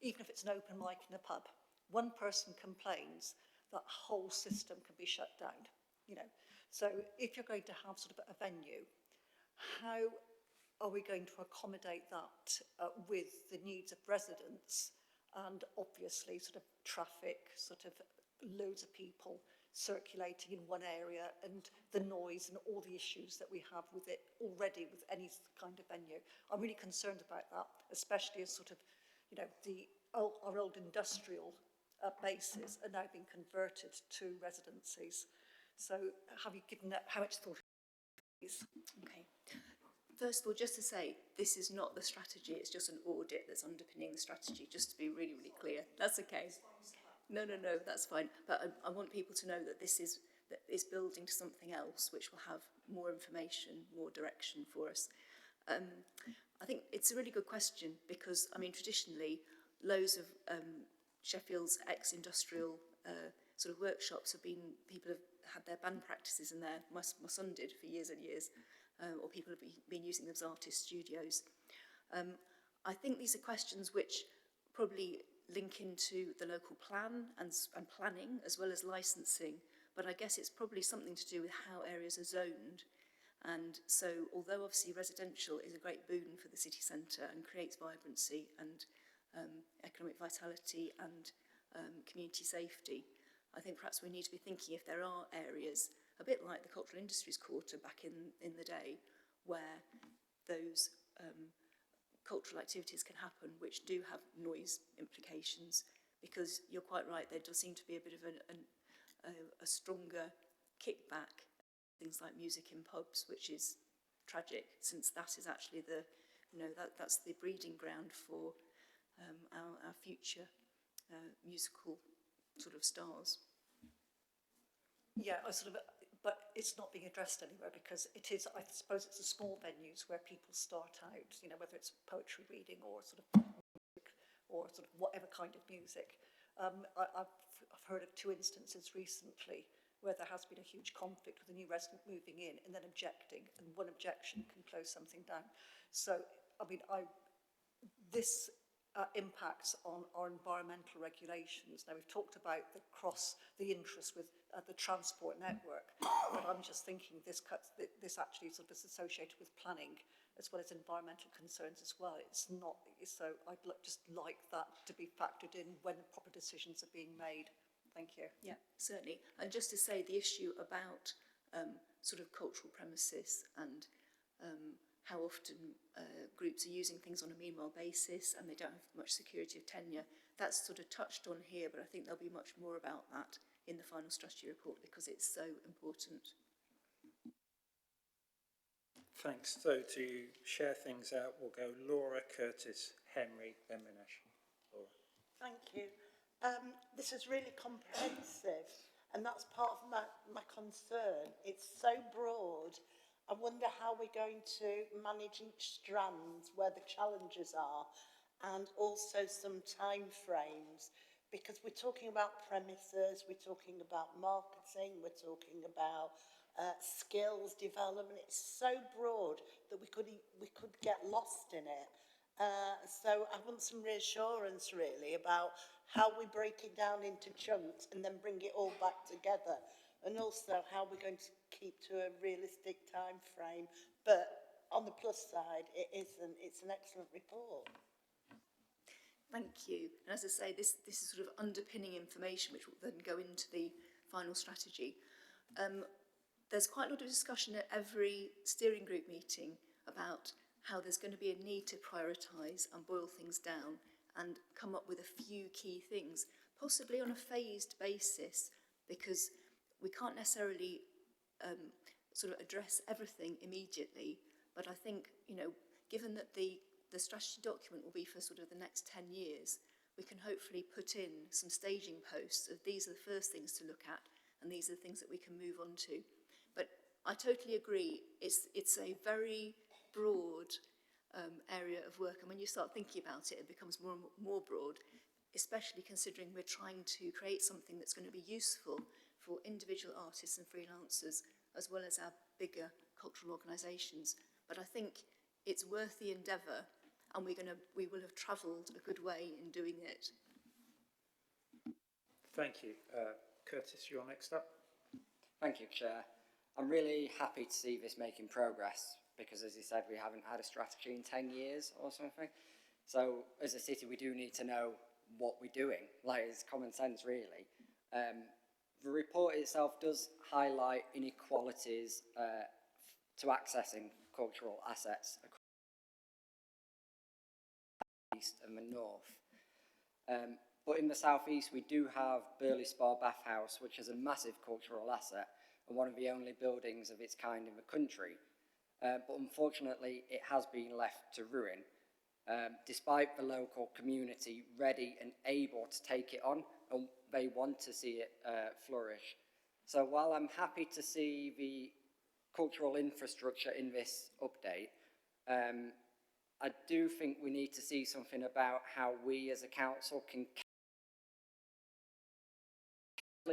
even if it's an open mic in a pub, one person complains, that whole system can be shut down, you know. So if you're going to have sort of a venue, how are we going to accommodate that with the needs of residents and obviously sort of traffic, sort of loads of people circulating in one area and the noise and all the issues that we have with it already with any kind of venue? I'm really concerned about that, especially as sort of, you know, our old industrial bases are now being converted to residencies. So have you given that, how much thought? Okay. First of all, just to say, this is not the strategy, it's just an audit that's underpinning the strategy, just to be really, really clear. That's okay. No, that's fine. But I want people to know that this is building to something else, which will have more information, more direction for us. I think it's a really good question because, I mean, traditionally, loads of Sheffield's ex-industrial sort of workshops people have had their band practices in there. My son did for years and years. Or people have been using them as artist studios. I think these are questions which probably link into the local plan and planning as well as licensing, but I guess it's probably something to do with how areas are zoned. And so although obviously residential is a great boon for the city centre and creates vibrancy and economic vitality and community safety, I think perhaps we need to be thinking if there are areas a bit like the Cultural Industries Quarter back in the day, where those cultural activities can happen which do have noise implications, because you're quite right, there does seem to be a bit of a stronger kickback, things like music in pubs, which is tragic, since that is actually that's the breeding ground for our future musical sort of stars. Yeah, but it's not being addressed anywhere because it is, I suppose it's the small venues where people start out, you know, whether it's poetry reading or sort of whatever kind of music. I've heard of 2 instances recently where there has been a huge conflict with a new resident moving in and then objecting, and one objection can close something down. So, I mean, this impacts on our environmental regulations. Now, we've talked about the interest with the transport network, but I'm just thinking this actually sort of is associated with planning as well as environmental concerns as well. It's not, so I'd just like that to be factored in when proper decisions are being made. Thank you. Yeah, certainly. And just to say, the issue about sort of cultural premises and how often groups are using things on a meanwhile basis and they don't have much security of tenure, that's sort of touched on here, but I think there'll be much more about that in the final strategy report because it's so important. Thanks. So to share things out, we'll go Laura, Curtis, Henry, then Minesh. Laura. Thank you. This is really comprehensive, and that's part of my concern. It's so broad. I wonder how we're going to manage each strand, where the challenges are, and also some time frames, because we're talking about premises, we're talking about marketing, we're talking about skills development. It's so broad that we could get lost in it. So I want some reassurance really about how we break it down into chunks and then bring it all back together, and also how we're going to keep to a realistic time frame. But on the plus side, it's an excellent report. Thank you. And as I say, this is sort of underpinning information which will then go into the final strategy. There's quite a lot of discussion at every steering group meeting about how there's going to be a need to prioritise and boil things down and come up with a few key things, possibly on a phased basis, because we can't necessarily sort of address everything immediately. But I think, you know, given that the strategy document will be for sort of the next 10 years, we can hopefully put in some staging posts of these are the first things to look at and these are the things that we can move on to. But I totally agree, it's a very broad area of work, and when you start thinking about it, it becomes more and more broad, especially considering we're trying to create something that's going to be useful for individual artists and freelancers, as well as our bigger cultural organisations. But I think it's worth the endeavour, and we will have travelled a good way in doing it. Thank you. Curtis, you're next up. Thank you, Chair. I'm really happy to see this making progress because, as you said, we haven't had a strategy in 10 years or something. So, as a city, we do need to know what we're doing. Like, it's common sense, really. The report itself does highlight inequalities to accessing cultural assets across the east and the north. But in the southeast, we do have Burley Spa Bathhouse, which is a massive cultural asset and one of the only buildings of its kind in the country. But unfortunately, it has been left to ruin, despite the local community ready and able to take it on, and they want to see it flourish. So while I'm happy to see the cultural infrastructure in this update, I do think we need to see something about how we as a council can,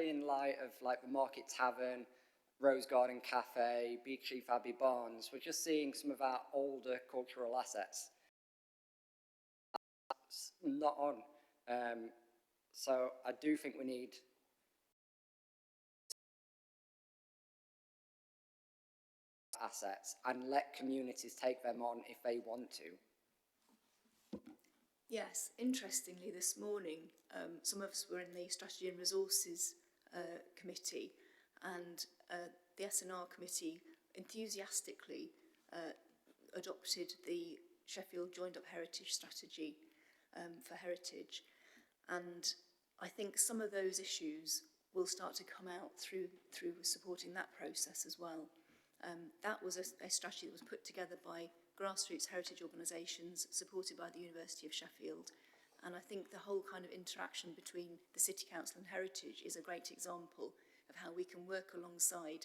in light of like the Market Tavern, Rose Garden Cafe, Beach Chief Abbey Barnes, we're just seeing some of our older cultural assets not on. So I do think we need assets and let communities take them on if they want to. Yes, interestingly, this morning, some of us were in the Strategy and Resources Committee, and the S&R Committee enthusiastically adopted the Sheffield Joined Up Heritage Strategy for heritage. And I think some of those issues will start to come out through supporting that process as well. That was a strategy that was put together by grassroots heritage organisations supported by the University of Sheffield. And I think the whole kind of interaction between the City Council and Heritage is a great example of how we can work alongside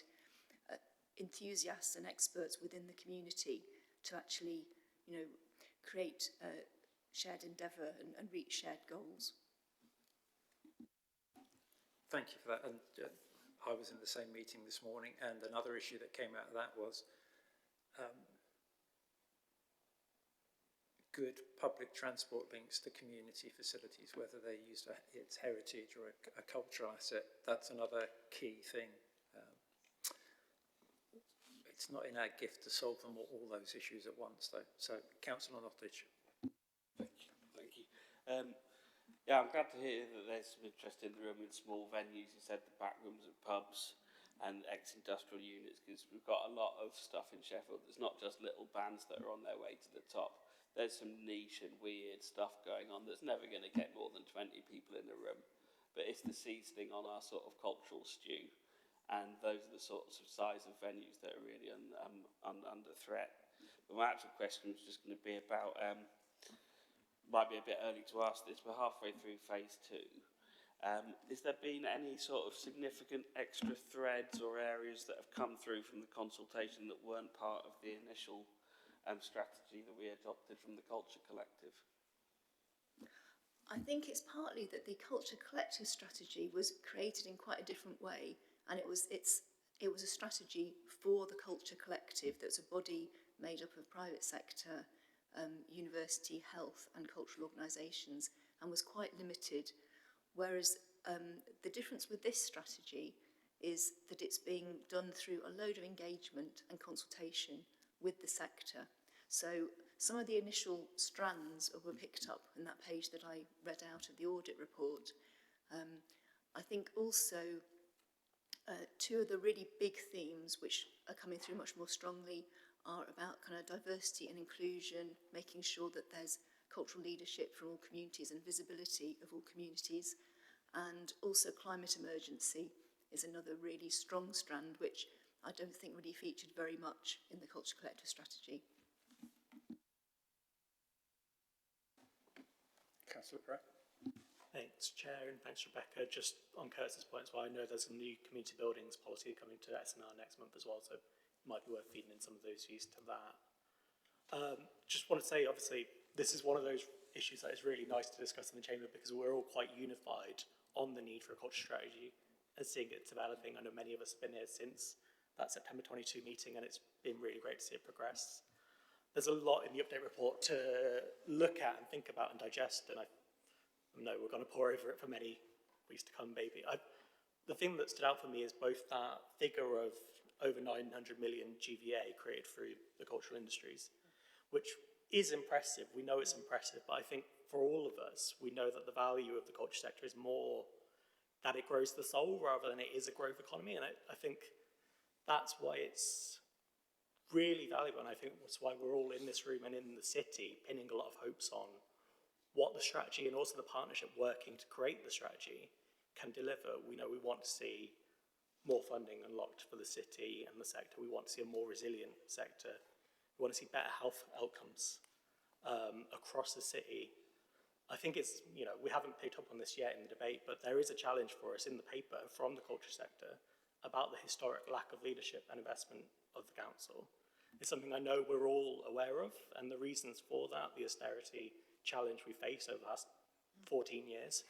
enthusiasts and experts within the community to actually, you know, create shared endeavour and reach shared goals. Thank you for that. And I was in the same meeting this morning, and another issue that came out of that was good public transport links to community facilities, whether they're used it's heritage or a cultural asset. That's another key thing. It's not in our gift to solve them all those issues at once, though. So, Councillor Nottage. Thank you. Yeah, I'm glad to hear that there's some interest in the room in small venues. You said the back rooms at pubs and ex-industrial units, because we've got a lot of stuff in Sheffield. It's not just little bands that are on their way to the top. There's some niche and weird stuff going on that's never going to get more than 20 people in the room. But it's the seasoning on our sort of cultural stew. And those are the sorts of size of venues that are really under threat. But my actual question was just going to be about, might be a bit early to ask this, we're halfway through phase 2. Has there been any sort of significant extra threads or areas that have come through from the consultation that weren't part of the initial strategy that we adopted from the Culture Collective? I think it's partly that the Culture Collective strategy was created in quite a different way, and it's it was a strategy for the Culture Collective that's a body made up of private sector, university, health and cultural organisations, and was quite limited. Whereas the difference with this strategy is that it's being done through a load of engagement and consultation with the sector. So some of the initial strands were picked up in that page that I read out of the audit report. I think also two of the really big themes which are coming through much more strongly are about kind of diversity and inclusion, making sure that there's cultural leadership from all communities and visibility of all communities, and also climate emergency is another really strong strand which I don't think really featured very much in the Culture Collective strategy. Councillor Pratt. Thanks, Chair, and thanks, Rebecca. Just on Curtis's point as well, I know there's a new community buildings policy coming to SNR next month as well, so it might be worth feeding in some of those views to that. Just want to say, obviously, this is one of those issues that is really nice to discuss in the Chamber because we're all quite unified on the need for a culture strategy and seeing it developing. I know many of us have been here since that September 22 meeting, and it's been really great to see it progress. There's a lot in the update report to look at and think about and digest, and I know we're going to pour over it for many weeks to come, maybe. The thing that stood out for me is both that figure of over 900 million GVA created through the cultural industries, which is impressive. We know it's impressive, but I think for all of us, we know that the value of the culture sector is more that it grows the soul rather than it is a growth economy, and I think that's why it's really valuable, and I think that's why we're all in this room and in the city pinning a lot of hopes on what the strategy and also the partnership working to create the strategy can deliver. We know we want to see more funding unlocked for the city and the sector. We want to see a more resilient sector. We want to see better health outcomes across the city. I think it's, we haven't picked up on this yet in the debate, but there is a challenge for us in the paper from the culture sector about the historic lack of leadership and investment of the council. It's something I know we're all aware of, and the reasons for that, the austerity challenge we face over the last 14 years.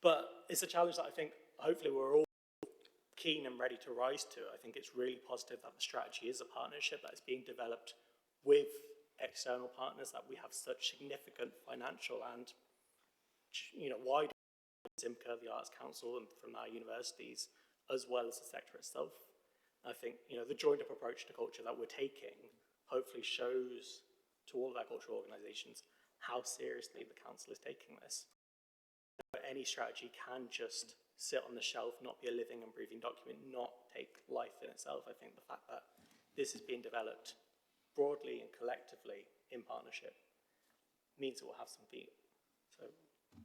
But it's a challenge that I think hopefully we're all keen and ready to rise to. I think it's really positive that the strategy is a partnership that is being developed with external partners, that we have such significant financial and wider IMCA, the Arts Council, and from our universities, as well as the sector itself. I think the joined up approach to culture that we're taking hopefully shows to all of our cultural organisations how seriously the council is taking this. Any strategy can just sit on the shelf, not be a living and breathing document, not take life in itself. I think the fact that this is being developed broadly and collectively in partnership means it will have some feet. So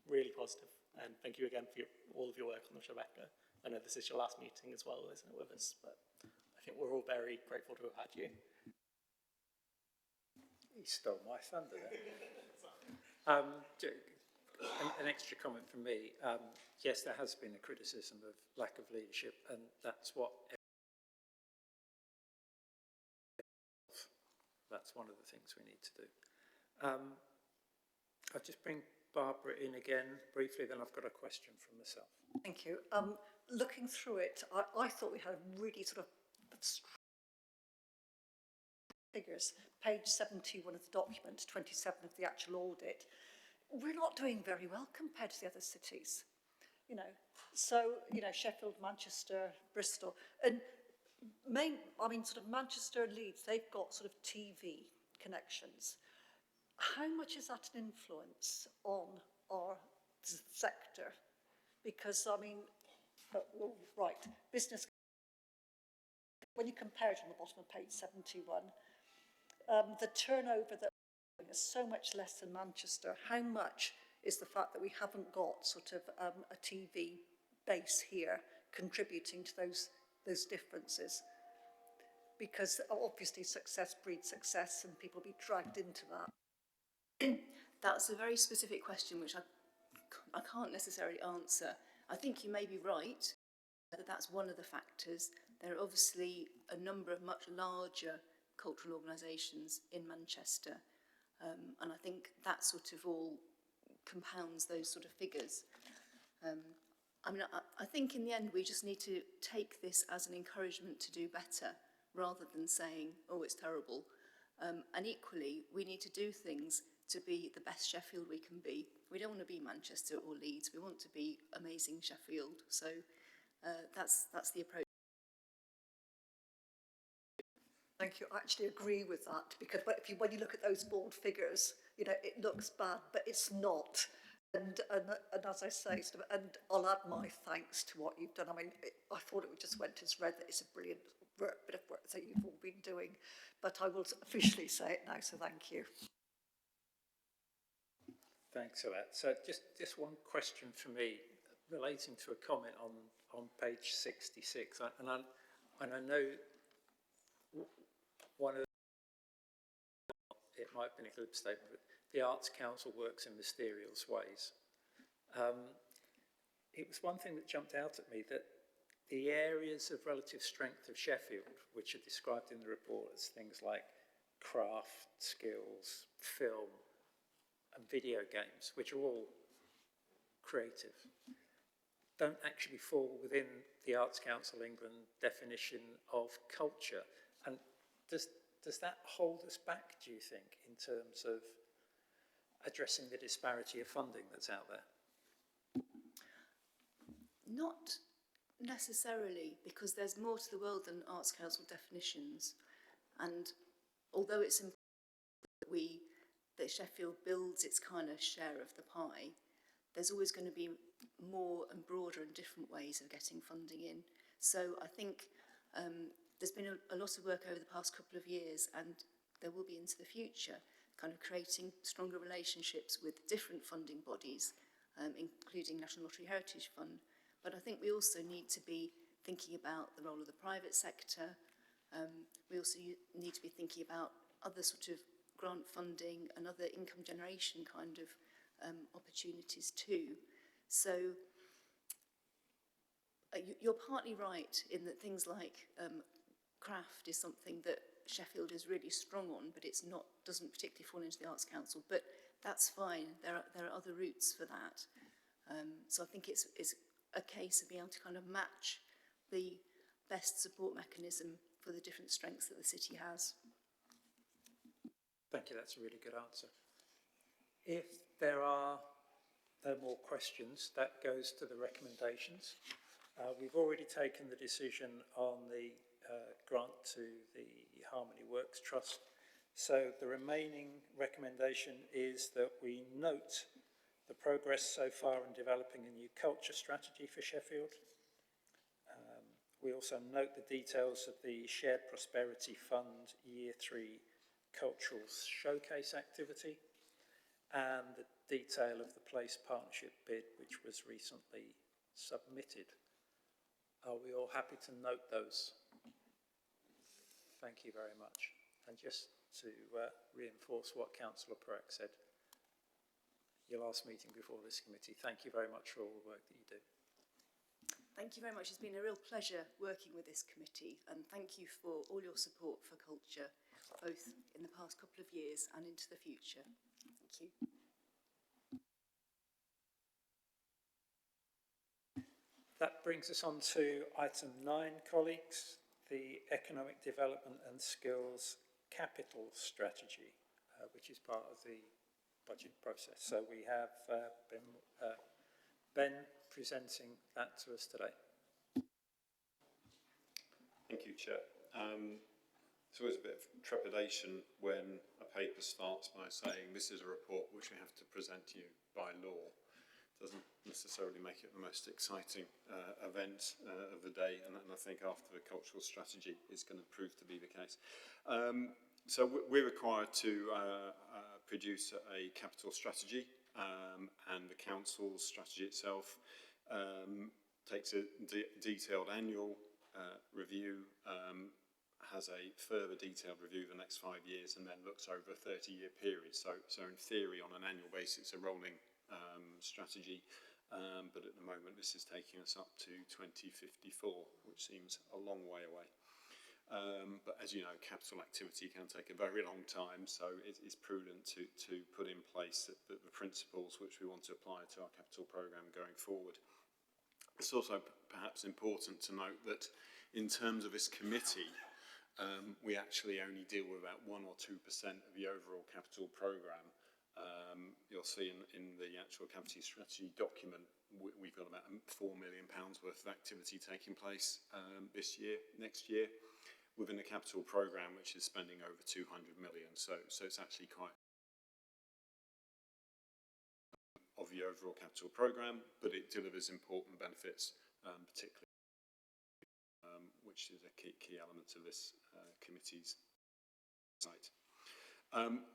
really positive, and thank you again for all of your work on this, Rebecca. I know this is your last meeting as well, isn't it, with us, but I think we're all very grateful to have had you. He stole my thunder there. An extra comment from me. Yes, there has been a criticism of lack of leadership, and that's one of the things we need to do. I'll just bring Barbara in again briefly, then I've got a question from myself. Thank you. Looking through it, I thought we had really sort of figures. Page 71 of the document, 27 of the actual audit. We're not doing very well compared to the other cities. Sheffield, Manchester, Bristol, and Manchester and Leeds, they've got sort of TV connections. How much is that an influence on our sector? Because, business, when you compare it on the bottom of page 71, the turnover that is so much less than Manchester. How much is the fact that we haven't got sort of a TV base here contributing to those differences? Because obviously success breeds success and people be dragged into that. That's a very specific question which I can't necessarily answer. I think you may be right that that's one of the factors. There are obviously a number of much larger cultural organisations in Manchester, and I think that sort of all compounds those sort of figures. I mean, I think in the end we just need to take this as an encouragement to do better rather than saying, oh, it's terrible. And equally, we need to do things to be the best Sheffield we can be. We don't want to be Manchester or Leeds. We want to be amazing Sheffield. So that's the approach. Thank you. I actually agree with that, because when you look at those board figures, you know, it looks bad, but it's not. And as I say, and I'll add my thanks to what you've done. I mean, I thought it just went as read that it's a brilliant bit of work that you've all been doing, but I will officially say it now, so thank you. Thanks for that. So just one question for me relating to a comment on page 66. And I know one of it might have been a glib statement, but the Arts Council works in mysterious ways. It was one thing that jumped out at me, that the areas of relative strength of Sheffield, which are described in the report as things like craft, skills, film, and video games, which are all creative, don't actually fall within the Arts Council England definition of culture. And does that hold us back, do you think, in terms of addressing the disparity of funding that's out there? Not necessarily, because there's more to the world than Arts Council definitions. And although it's important that Sheffield builds its kind of share of the pie, there's always going to be more and broader and different ways of getting funding in. So I think there's been a lot of work over the past couple of years, and there will be into the future, kind of creating stronger relationships with different funding bodies, including National Lottery Heritage Fund. But I think we also need to be thinking about the role of the private sector. We also need to be thinking about other sort of grant funding and other income generation kind of opportunities too. So you're partly right in that things like craft is something that Sheffield is really strong on, but doesn't particularly fall into the Arts Council. But that's fine. There are other routes for that. So I think it's a case of being able to kind of match the best support mechanism for the different strengths that the city has. Thank you, that's a really good answer. If there are no more questions, that goes to the recommendations. We've already taken the decision on the grant to the Harmony Works Trust. So the remaining recommendation is that we note the progress so far in developing a new culture strategy for Sheffield. We also note the details of the Shared Prosperity Fund Year 3 Cultural Showcase activity and the detail of the Place Partnership bid, which was recently submitted. Are we all happy to note those? Thank you very much. And just to reinforce what Councillor Perec said, your last meeting before this committee, thank you very much for all the work that you do. Thank you very much. It's been a real pleasure working with this committee, and thank you for all your support for culture, both in the past couple of years and into the future. Thank you. That brings us on to item 9, colleagues, the Economic Development and Skills Capital Strategy, which is part of the budget process. So we have Ben presenting that to us today. Thank you, Chair. There's always a bit of trepidation when a paper starts by saying this is a report which we have to present to you by law. Doesn't necessarily make it the most exciting event of the day, and I think after the cultural strategy is going to prove to be the case. So we're required to produce a capital strategy, and the council's strategy itself takes a detailed annual review, has a further detailed review the next 5 years, and then looks over a 30-year period. So in theory, on an annual basis, a rolling strategy, but at the moment this is taking us up to 2054, which seems a long way away. But as you know, capital activity can take a very long time, so it's prudent to put in place the principles which we want to apply to our capital programme going forward. It's also perhaps important to note that in terms of this committee, we actually only deal with about 1 or 2% of the overall capital programme. You'll see in the actual capital strategy document, we've got about £4 million worth of activity taking place this year, next year, within the capital programme, which is spending over 200 million. So it's actually quite of the overall capital programme, but it delivers important benefits, particularly, which is a key element of this committee's site.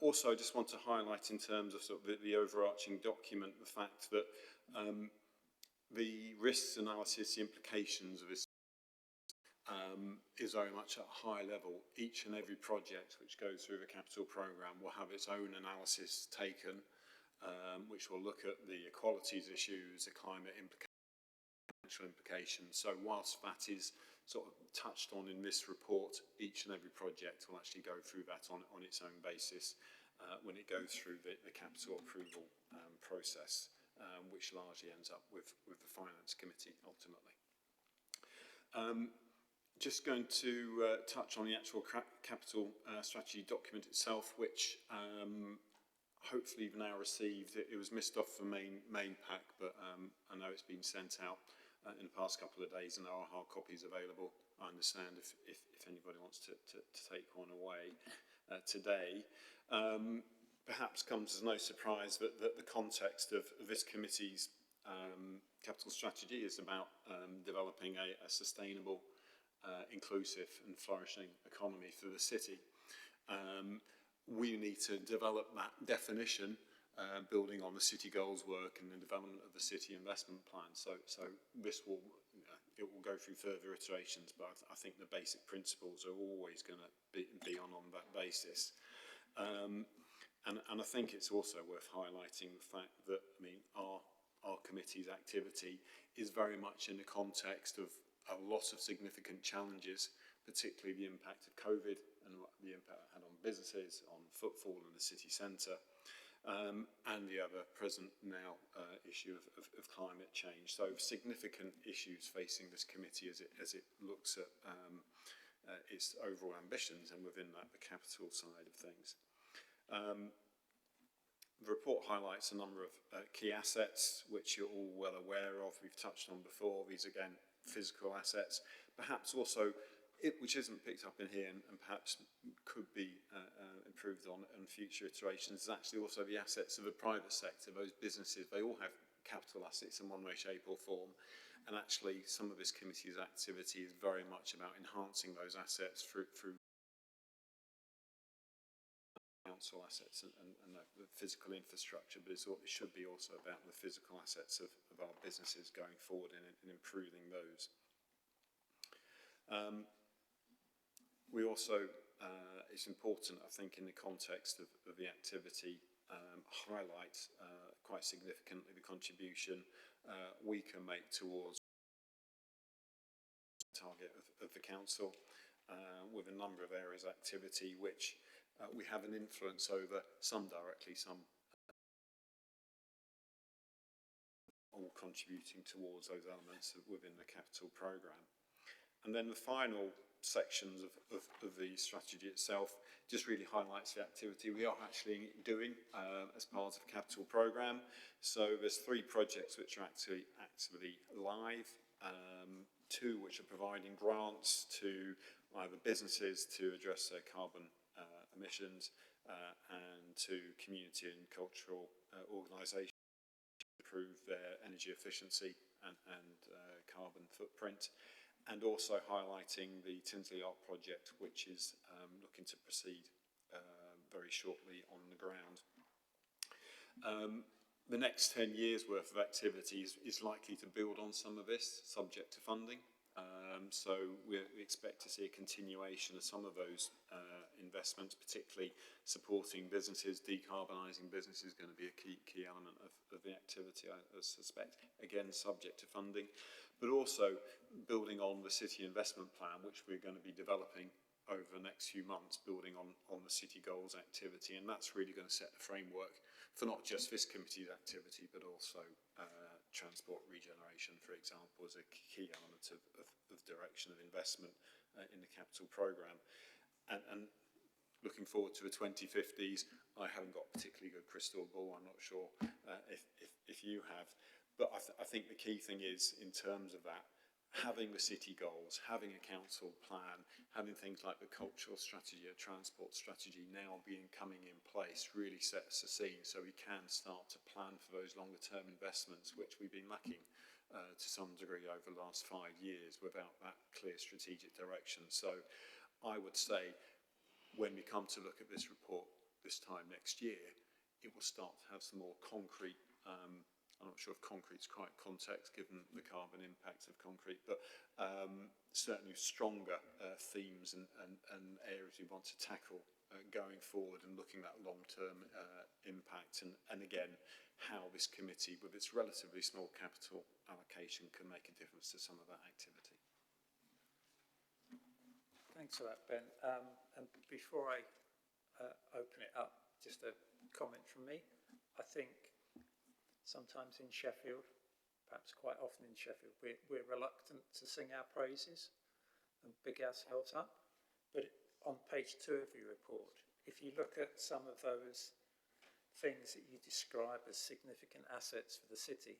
Also, I just want to highlight in terms of, sort of the overarching document, the fact that the risks analysis, the implications of this is very much at a high level. Each and every project which goes through the capital programme will have its own analysis taken, which will look at the equalities issues, the climate implications. So whilst that is sort of touched on in this report, each and every project will actually go through that on its own basis when it goes through the capital approval process, which largely ends up with the Finance Committee ultimately. Just going to touch on the actual capital strategy document itself, which hopefully you've now received. It was missed off the main pack, but I know it's been sent out in the past couple of days, and there are hard copies available. I understand if anybody wants to take one away today. Perhaps comes as no surprise that the context of this committee's capital strategy is about developing a sustainable, inclusive and flourishing economy for the city. We need to develop that definition, building on the city goals work and the development of the city investment plan. So this will, it will go through further iterations, but I think the basic principles are always going to be on that basis. And I think it's also worth highlighting the fact that, I mean, our committee's activity is very much in the context of a lot of significant challenges, particularly the impact of COVID and the impact it had on businesses, on footfall in the city centre, and the ever present now issue of climate change. So significant issues facing this committee as it looks at its overall ambitions, and within that the capital side of things. The report highlights a number of key assets which you're all well aware of. We've touched on before. These again, physical assets, perhaps also which isn't picked up in here and perhaps could be improved on in future iterations, is actually also the assets of the private sector. Those businesses, they all have capital assets in one way, shape or form, and actually some of this committee's activity is very much about enhancing those assets through council assets and the physical infrastructure, but it should be also about the physical assets of our businesses going forward and improving those. We also, it's important, I think, in the context of the activity, highlight quite significantly the contribution we can make towards the target of the council, with a number of areas of activity which we have an influence over, some directly, some all contributing towards those elements within the capital programme. And then the final sections of the strategy itself just really highlights the activity we are actually doing as part of the capital programme. So there's 3 projects which are actively live, 2 which are providing grants to either businesses to address their carbon emissions and to community and cultural organisations to improve their energy efficiency and carbon footprint. And also highlighting the Tinsley Art project, which is looking to proceed very shortly on the ground. The next 10 years worth of activities is likely to build on some of this, subject to funding. So we expect to see a continuation of some of those investments, particularly supporting businesses. Decarbonising business is going to be a key element of the activity, I suspect, again subject to funding, but also building on the city investment plan, which we're going to be developing over the next few months, building on the city goals activity, and that's really going to set the framework for not just this committee's activity, but also transport regeneration, for example, as a key element of direction of investment in the capital programme. And looking forward to the 2050s, I haven't got a particularly good crystal ball. I'm not sure if you have. But I think the key thing is, in terms of that, having the city goals, having a council plan, having things like the cultural strategy, a transport strategy now coming in place really sets the scene so we can start to plan for those longer term investments, which we've been lacking to some degree over the last 5 years without that clear strategic direction. So I would say when we come to look at this report this time next year, it will start to have some more concrete I'm not sure if concrete's quite context given the carbon impact of concrete, but certainly stronger themes and areas we want to tackle going forward, and looking at long-term impact and again how this committee with its relatively small capital allocation can make a difference to some of that activity. Thanks for that, Ben. And before I open it up, just a comment from me. I think sometimes in Sheffield, perhaps quite often in Sheffield, we're reluctant to sing our praises and big ourselves up. But on page 2 of your report, if you look at some of those things that you describe as significant assets for the city,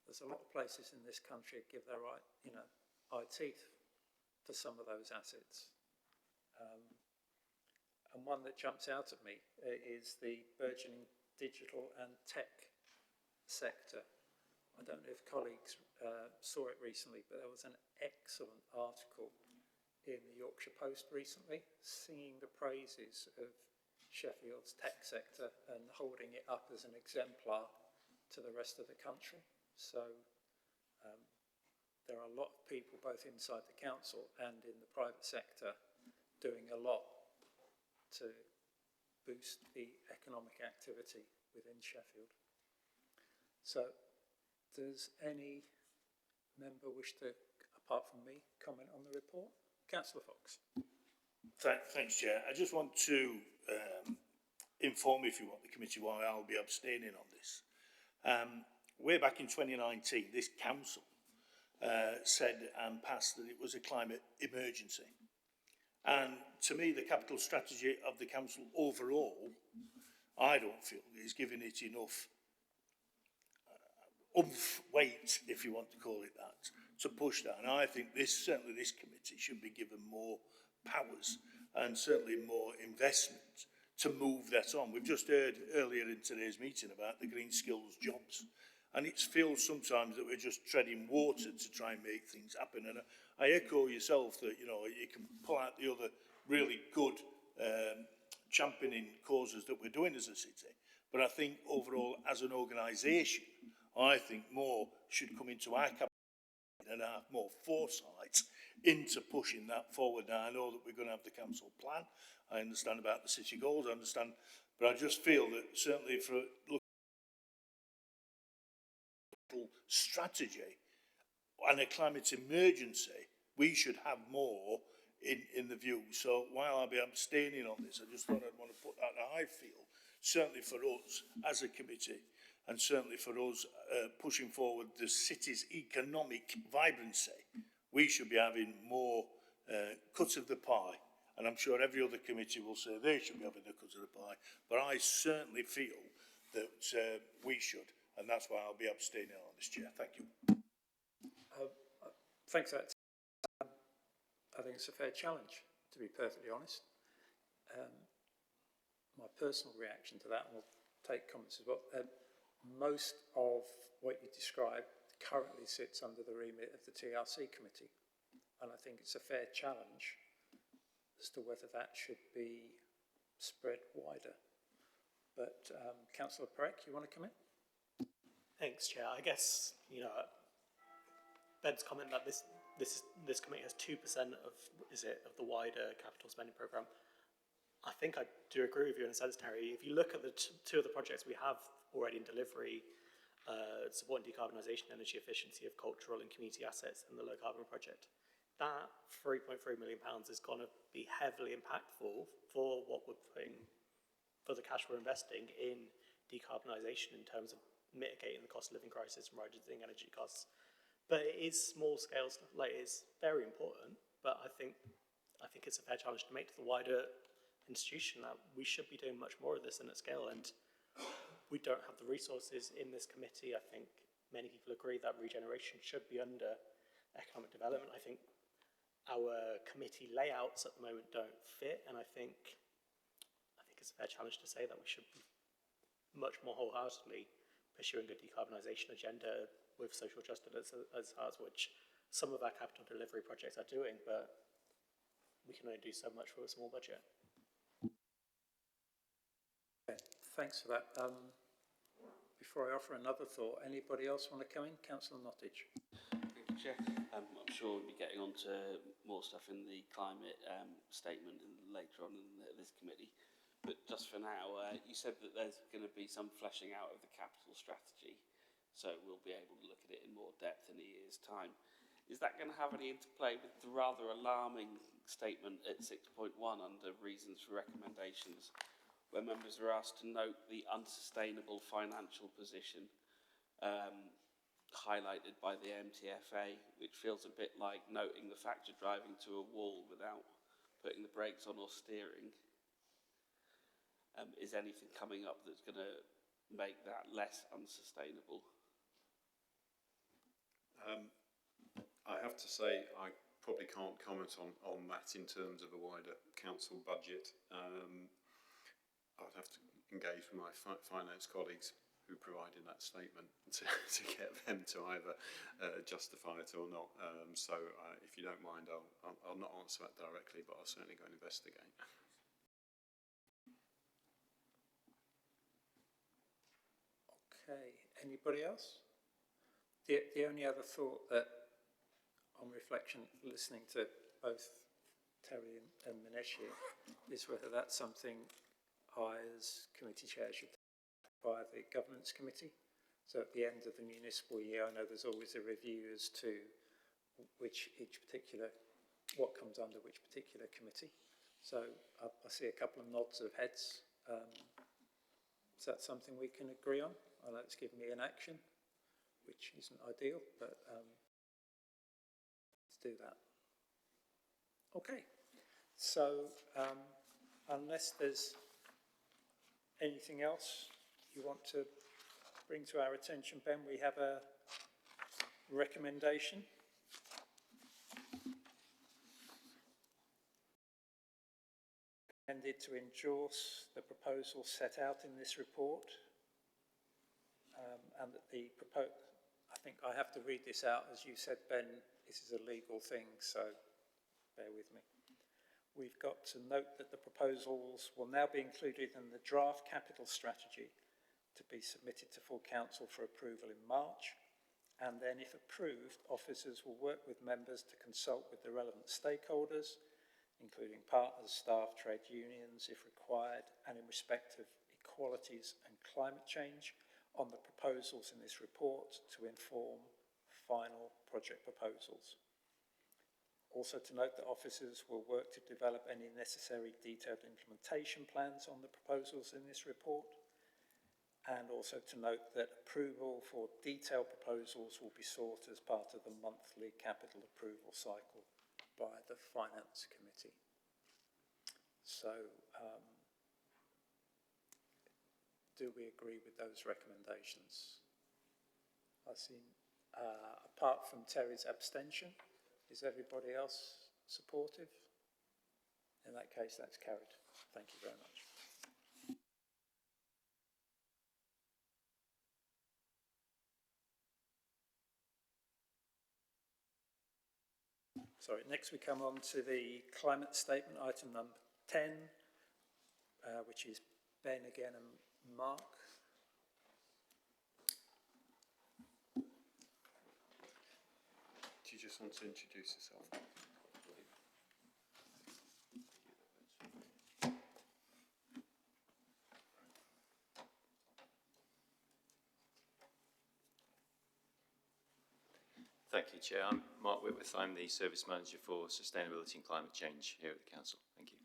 there's a lot of places in this country that give their eye teeth for some of those assets. And one that jumps out at me is the burgeoning digital and tech sector. I don't know if colleagues saw it recently, but there was an excellent article in the Yorkshire Post recently singing the praises of Sheffield's tech sector and holding it up as an exemplar to the rest of the country. So there are a lot of people both inside the council and in the private sector doing a lot to boost the economic activity within Sheffield. So, does any member wish to, apart from me, comment on the report? Councillor Fox. Thanks, Chair. I just want to inform, if you want, the committee why I'll be abstaining on this. Way back in 2019, this council said and passed that it was a climate emergency. And to me, the capital strategy of the council overall, I don't feel is giving it enough weight, if you want to call it that, to push that. And I think certainly this committee should be given more powers and certainly more investment to move that on. We've just heard earlier in today's meeting about the green skills jobs, and it feels sometimes that we're just treading water to try and make things happen. And I echo yourself that, you can pull out the other really good championing causes that we're doing as a city. But I think overall, as an organisation, I think more should come into our cabinet and have more foresight into pushing that forward. Now, I know that we're going to have the council plan. I understand about the city goals, I understand, but I just feel that certainly for local strategy and a climate emergency, we should have more in the view. So while I'll be abstaining on this, I just thought I'd want to put that I feel, certainly for us as a committee, and certainly for us pushing forward the city's economic vibrancy, we should be having more cut of the pie. And I'm sure every other committee will say they should be having a cut of the pie. But I certainly feel that we should. And that's why I'll be abstaining on this, Chair. Thank you. Thanks for that. I think it's a fair challenge, to be perfectly honest. My personal reaction to that, and we'll take comments as well, most of what you described currently sits under the remit of the TRC committee. And I think it's a fair challenge as to whether that should be spread wider. But Councillor Perek, you want to come in? Thanks, Chair. I guess, Ben's comment that this committee has 2% of the wider capital spending programme. I think I do agree with you in a sense, Terry. If you look at the two of the projects we have already in delivery, supporting decarbonisation, energy efficiency of cultural and community assets, and the low carbon project, that £3.3 million is going to be heavily impactful for what we're putting for the cash we're investing in decarbonisation in terms of mitigating the cost of living crisis and reducing energy costs. But it is small scale stuff, like it's very important, but I think it's a fair challenge to make to the wider institution that we should be doing much more of this in at scale, and we don't have the resources in this committee. I think many people agree that regeneration should be under economic development. I think our committee layouts at the moment don't fit, and I think it's a fair challenge to say that we should be much more wholeheartedly pursuing a decarbonisation agenda with social justice as ours, which some of our capital delivery projects are doing, but we can only do so much with a small budget. Okay, thanks for that. Before I offer another thought, anybody else want to come in? Councillor Nottage. Thank you, Chair. I'm sure we'll be getting on to more stuff in the climate statement later on in this committee. But just for now, you said that there's going to be some fleshing out of the capital strategy, so we'll be able to look at it in more depth in a year's time. Is that going to have any interplay with the rather alarming statement at 6.1 under reasons for recommendations, where members are asked to note the unsustainable financial position highlighted by the MTFA, which feels a bit like noting the fact you're driving to a wall without putting the brakes on or steering? Is anything coming up that's going to make that less unsustainable? I have to say I probably can't comment on that in terms of a wider council budget. I'd have to engage with my finance colleagues who provided that statement to get them to either justify it or not. So if you don't mind, I'll not answer that directly, but I'll certainly go and investigate. Okay, anybody else? The only other thought that, on reflection, listening to both Terry and Minesh here, is whether that's something I, as committee chair, should take by the governance committee. So at the end of the municipal year, I know there's always a review as to what comes under which particular committee. So I see a couple of nods of heads. Is that something we can agree on? I know it's given me an action, which isn't ideal, but let's do that. Okay, so unless there's anything else you want to bring to our attention, Ben, we have a recommendation. Recommended to endorse the proposal set out in this report, and that I think I have to read this out. As you said, Ben, this is a legal thing, so bear with me. We've got to note that the proposals will now be included in the draft capital strategy to be submitted to full council for approval in March, and then, if approved, officers will work with members to consult with the relevant stakeholders, including partners, staff, trade unions, if required, and in respect of equalities and climate change, on the proposals in this report to inform final project proposals. Also to note that officers will work to develop any necessary detailed implementation plans on the proposals in this report, and also to note that approval for detailed proposals will be sought as part of the monthly capital approval cycle by the Finance Committee. So, do we agree with those recommendations? I see, apart from Terry's abstention, is everybody else supportive? In that case, that's carried. Thank you very much. Sorry, next we come on to the climate statement, item number 10, which is Ben again and Mark. Do you just want to introduce yourself? Thank you, Chair. I'm Mark Whitworth. I'm the Service Manager for Sustainability and Climate Change here at the Council. Thank you.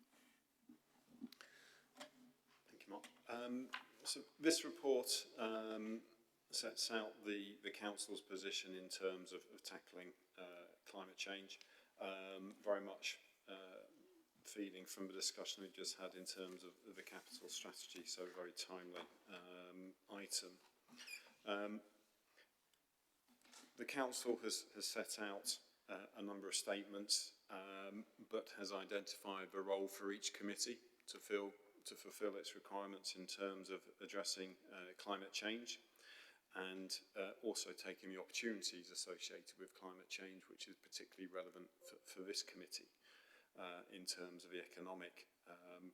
Thank you, Mark. So this report sets out the council's position in terms of tackling climate change, very much feeding from the discussion we just had in terms of the capital strategy, so a very timely item. The council has set out a number of statements, but has identified the role for each committee to fulfil its requirements in terms of addressing climate change, and also taking the opportunities associated with climate change, which is particularly relevant for this committee in terms of the economic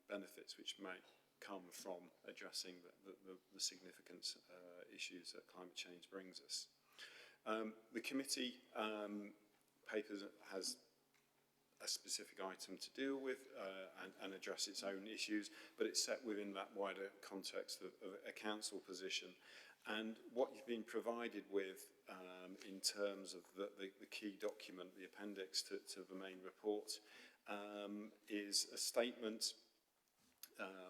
benefits which may come from addressing the significant issues that climate change brings us. The committee papers has a specific item to deal with and address its own issues, but it's set within that wider context of a council position. And what you've been provided with in terms of the key document, the appendix to the main report, is a statement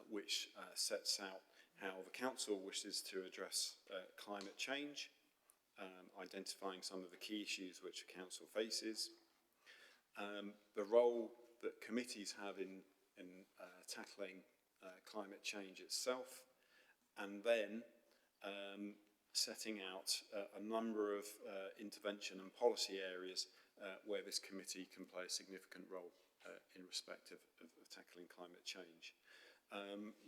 which sets out how the council wishes to address climate change, identifying some of the key issues which the council faces, the role that committees have in tackling climate change itself, and then setting out a number of intervention and policy areas where this committee can play a significant role in respect of tackling climate change.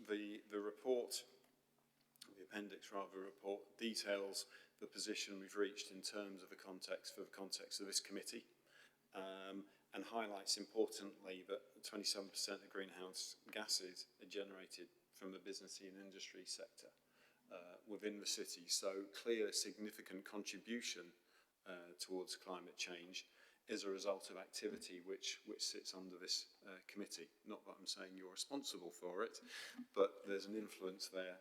The report, the appendix rather, report details the position we've reached in terms of the context of this committee, and highlights importantly that 27% of greenhouse gases are generated from the business and industry sector within the city. So clear significant contribution towards climate change is a result of activity which sits under this committee. Not that I'm saying you're responsible for it, but there's an influence there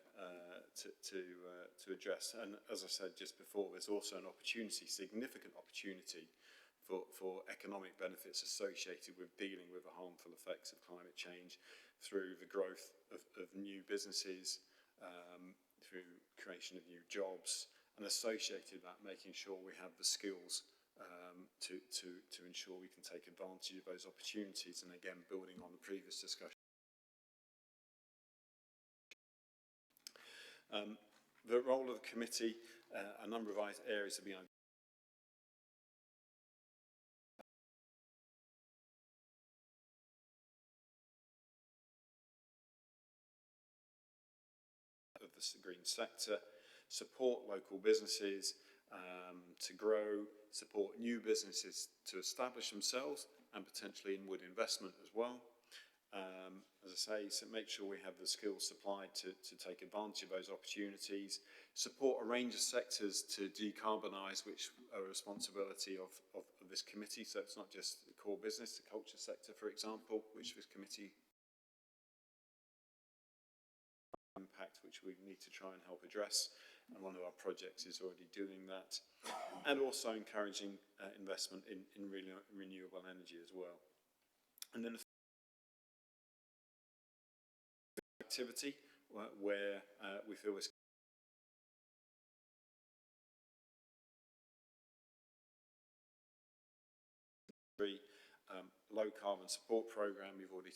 to address. And as I said just before, there's also an opportunity, significant opportunity, for economic benefits associated with dealing with the harmful effects of climate change through the growth of new businesses, through creation of new jobs, and associated with that, making sure we have the skills to ensure we can take advantage of those opportunities, and again building on the previous discussion. The role of the committee, a number of areas have been of the green sector, support local businesses to grow, support new businesses to establish themselves, and potentially inward investment as well. As I say, so make sure we have the skills supplied to take advantage of those opportunities, support a range of sectors to decarbonise, which are a responsibility of this committee. So it's not just the core business, the culture sector, for example, which this committee impact, which we need to try and help address, and one of our projects is already doing that, and also encouraging investment in renewable energy as well. And then activity where we feel this low carbon support program we've already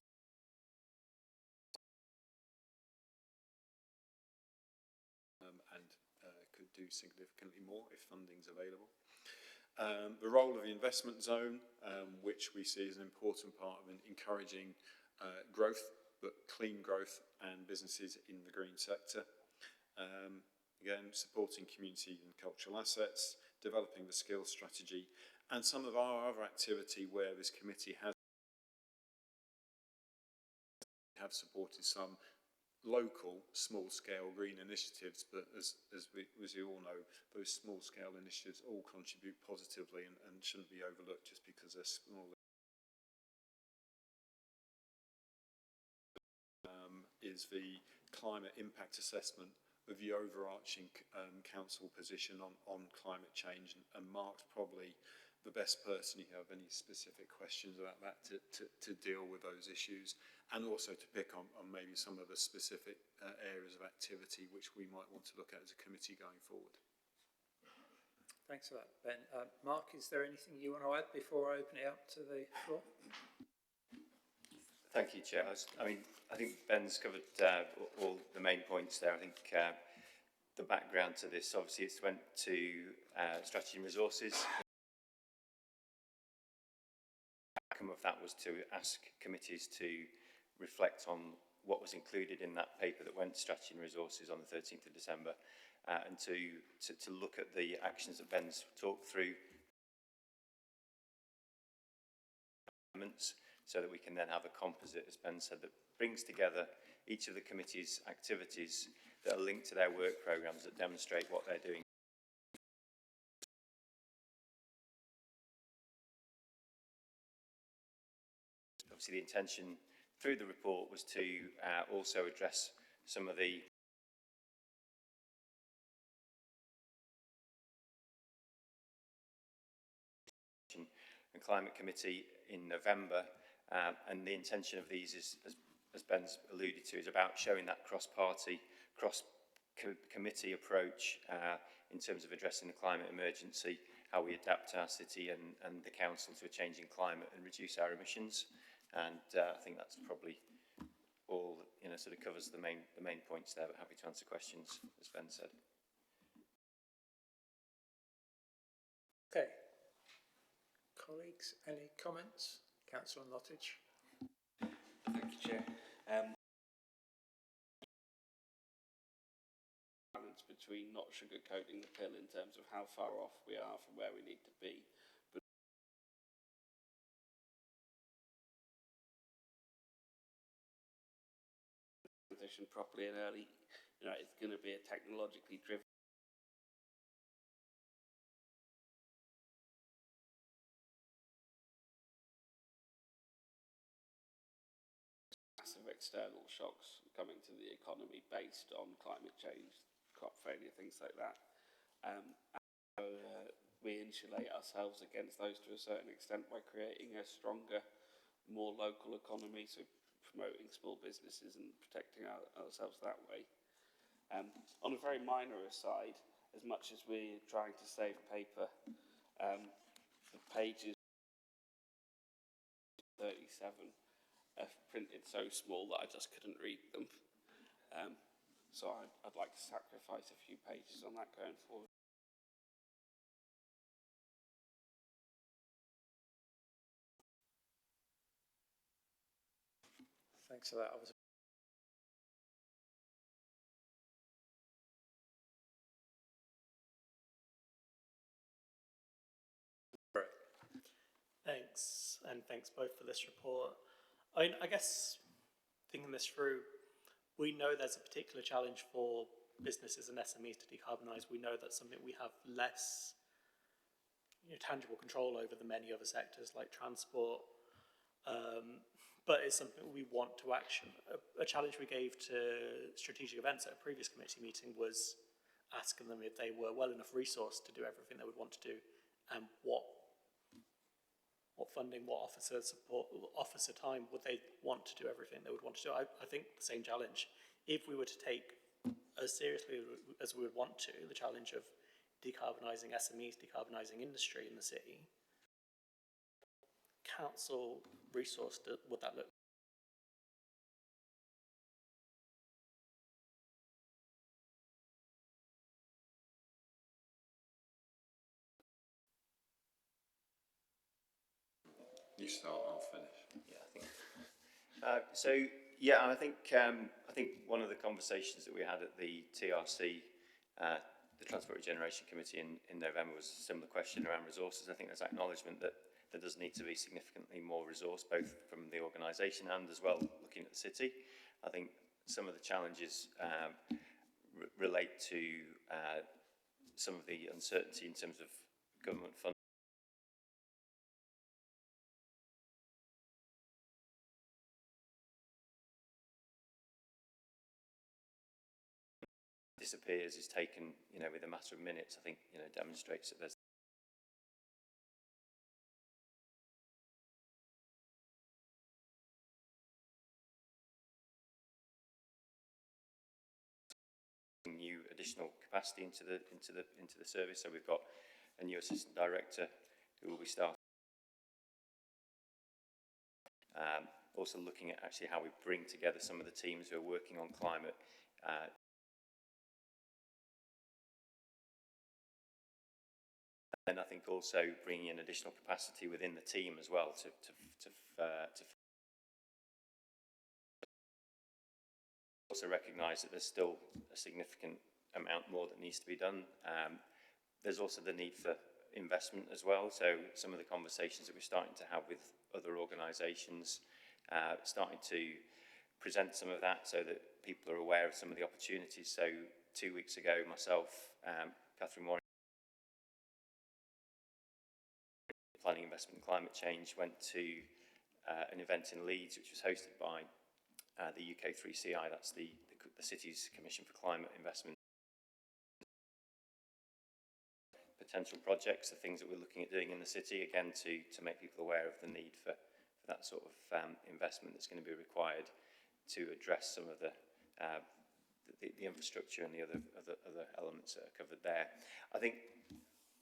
could do significantly more if funding's available. The role of the investment zone, which we see as an important part of encouraging growth, but clean growth and businesses in the green sector. Again, supporting community and cultural assets, developing the skills strategy, and some of our other activity where this committee have supported some local small-scale green initiatives, but as you all know, those small-scale initiatives all contribute positively and shouldn't be overlooked just because they're small. Is the climate impact assessment of the overarching council position on climate change, and marked probably the best person, if you have any specific questions about that, to deal with those issues, and also to pick on maybe some of the specific areas of activity which we might want to look at as a committee going forward. Thanks for that, Ben. Mark, is there anything you want to add before I open it up to the floor? Thank you, Chair. I think Ben's covered all the main points there. I think the background to this, obviously, it's went to Strategy and Resources. The outcome of that was to ask committees to reflect on what was included in that paper that went to Strategy and Resources on the 13th of December, and to look at the actions that Ben's talked through, so that we can then have a composite, as Ben said, that brings together each of the committee's activities that are linked to their work programmes that demonstrate what they're doing. Obviously, the intention through the report was to also address some of the and Climate Committee in November, and the intention of these is, as Ben's alluded to, is about showing that cross-party, cross-committee approach in terms of addressing the climate emergency, how we adapt our city and the council to a changing climate and reduce our emissions. And I think that's probably all, sort of covers the main points there, but happy to answer questions, as Ben said. Okay. Colleagues, any comments? Councillor Nottage. Thank you, Chair. Balance between not sugarcoating the pill in terms of how far off we are from where we need to be, but transition properly and early. It's going to be a technologically driven massive external shocks coming to the economy based on climate change, crop failure, things like that. We insulate ourselves against those to a certain extent by creating a stronger, more local economy, so promoting small businesses and protecting ourselves that way. On a very minor aside, as much as we're trying to save paper, the pages 37 are printed so small that I just couldn't read them. So I'd like to sacrifice a few pages on that going forward. Thanks for that. Thanks, and thanks both for this report. I guess, thinking this through, we know there's a particular challenge for businesses and SMEs to decarbonise. We know that's something we have less tangible control over than many other sectors like transport, but it's something we want to action. A challenge we gave to strategic events at a previous committee meeting was asking them if they were well enough resourced to do everything they would want to do, and what funding, what officer support, officer time would they want to do everything they would want to do. I think the same challenge, if we were to take as seriously as we would want to, the challenge of decarbonising SMEs, decarbonising industry in the city, council resource, would that look? You start, I'll finish. Yeah, I think I think one of the conversations that we had at the TRC, the Transport Regeneration Committee in November, was a similar question around resources. I think there's acknowledgement that there does need to be significantly more resource, both from the organisation and as well looking at the city. I think some of the challenges relate to some of the uncertainty in terms of government funding. Disappears is taken, with a matter of minutes. I think, demonstrates that there's additional capacity into the service. So we've got a new assistant director who will be starting. Also looking at actually how we bring together some of the teams who are working on climate. And I think also bringing in additional capacity within the team as well to also recognise that there's still a significant amount more that needs to be done. There's also the need for investment as well. So some of the conversations that we're starting to have with other organisations, starting to present some of that so that people are aware of some of the opportunities. So 2 weeks ago, myself, Catherine Warren, Planning, Investment and Climate Change, went to an event in Leeds, which was hosted by the UK 3CI, that's the city's Commission for Climate Investment. Potential projects, the things that we're looking at doing in the city, again, to make people aware of the need for that sort of investment that's going to be required to address some of the infrastructure and the other elements that are covered there. I think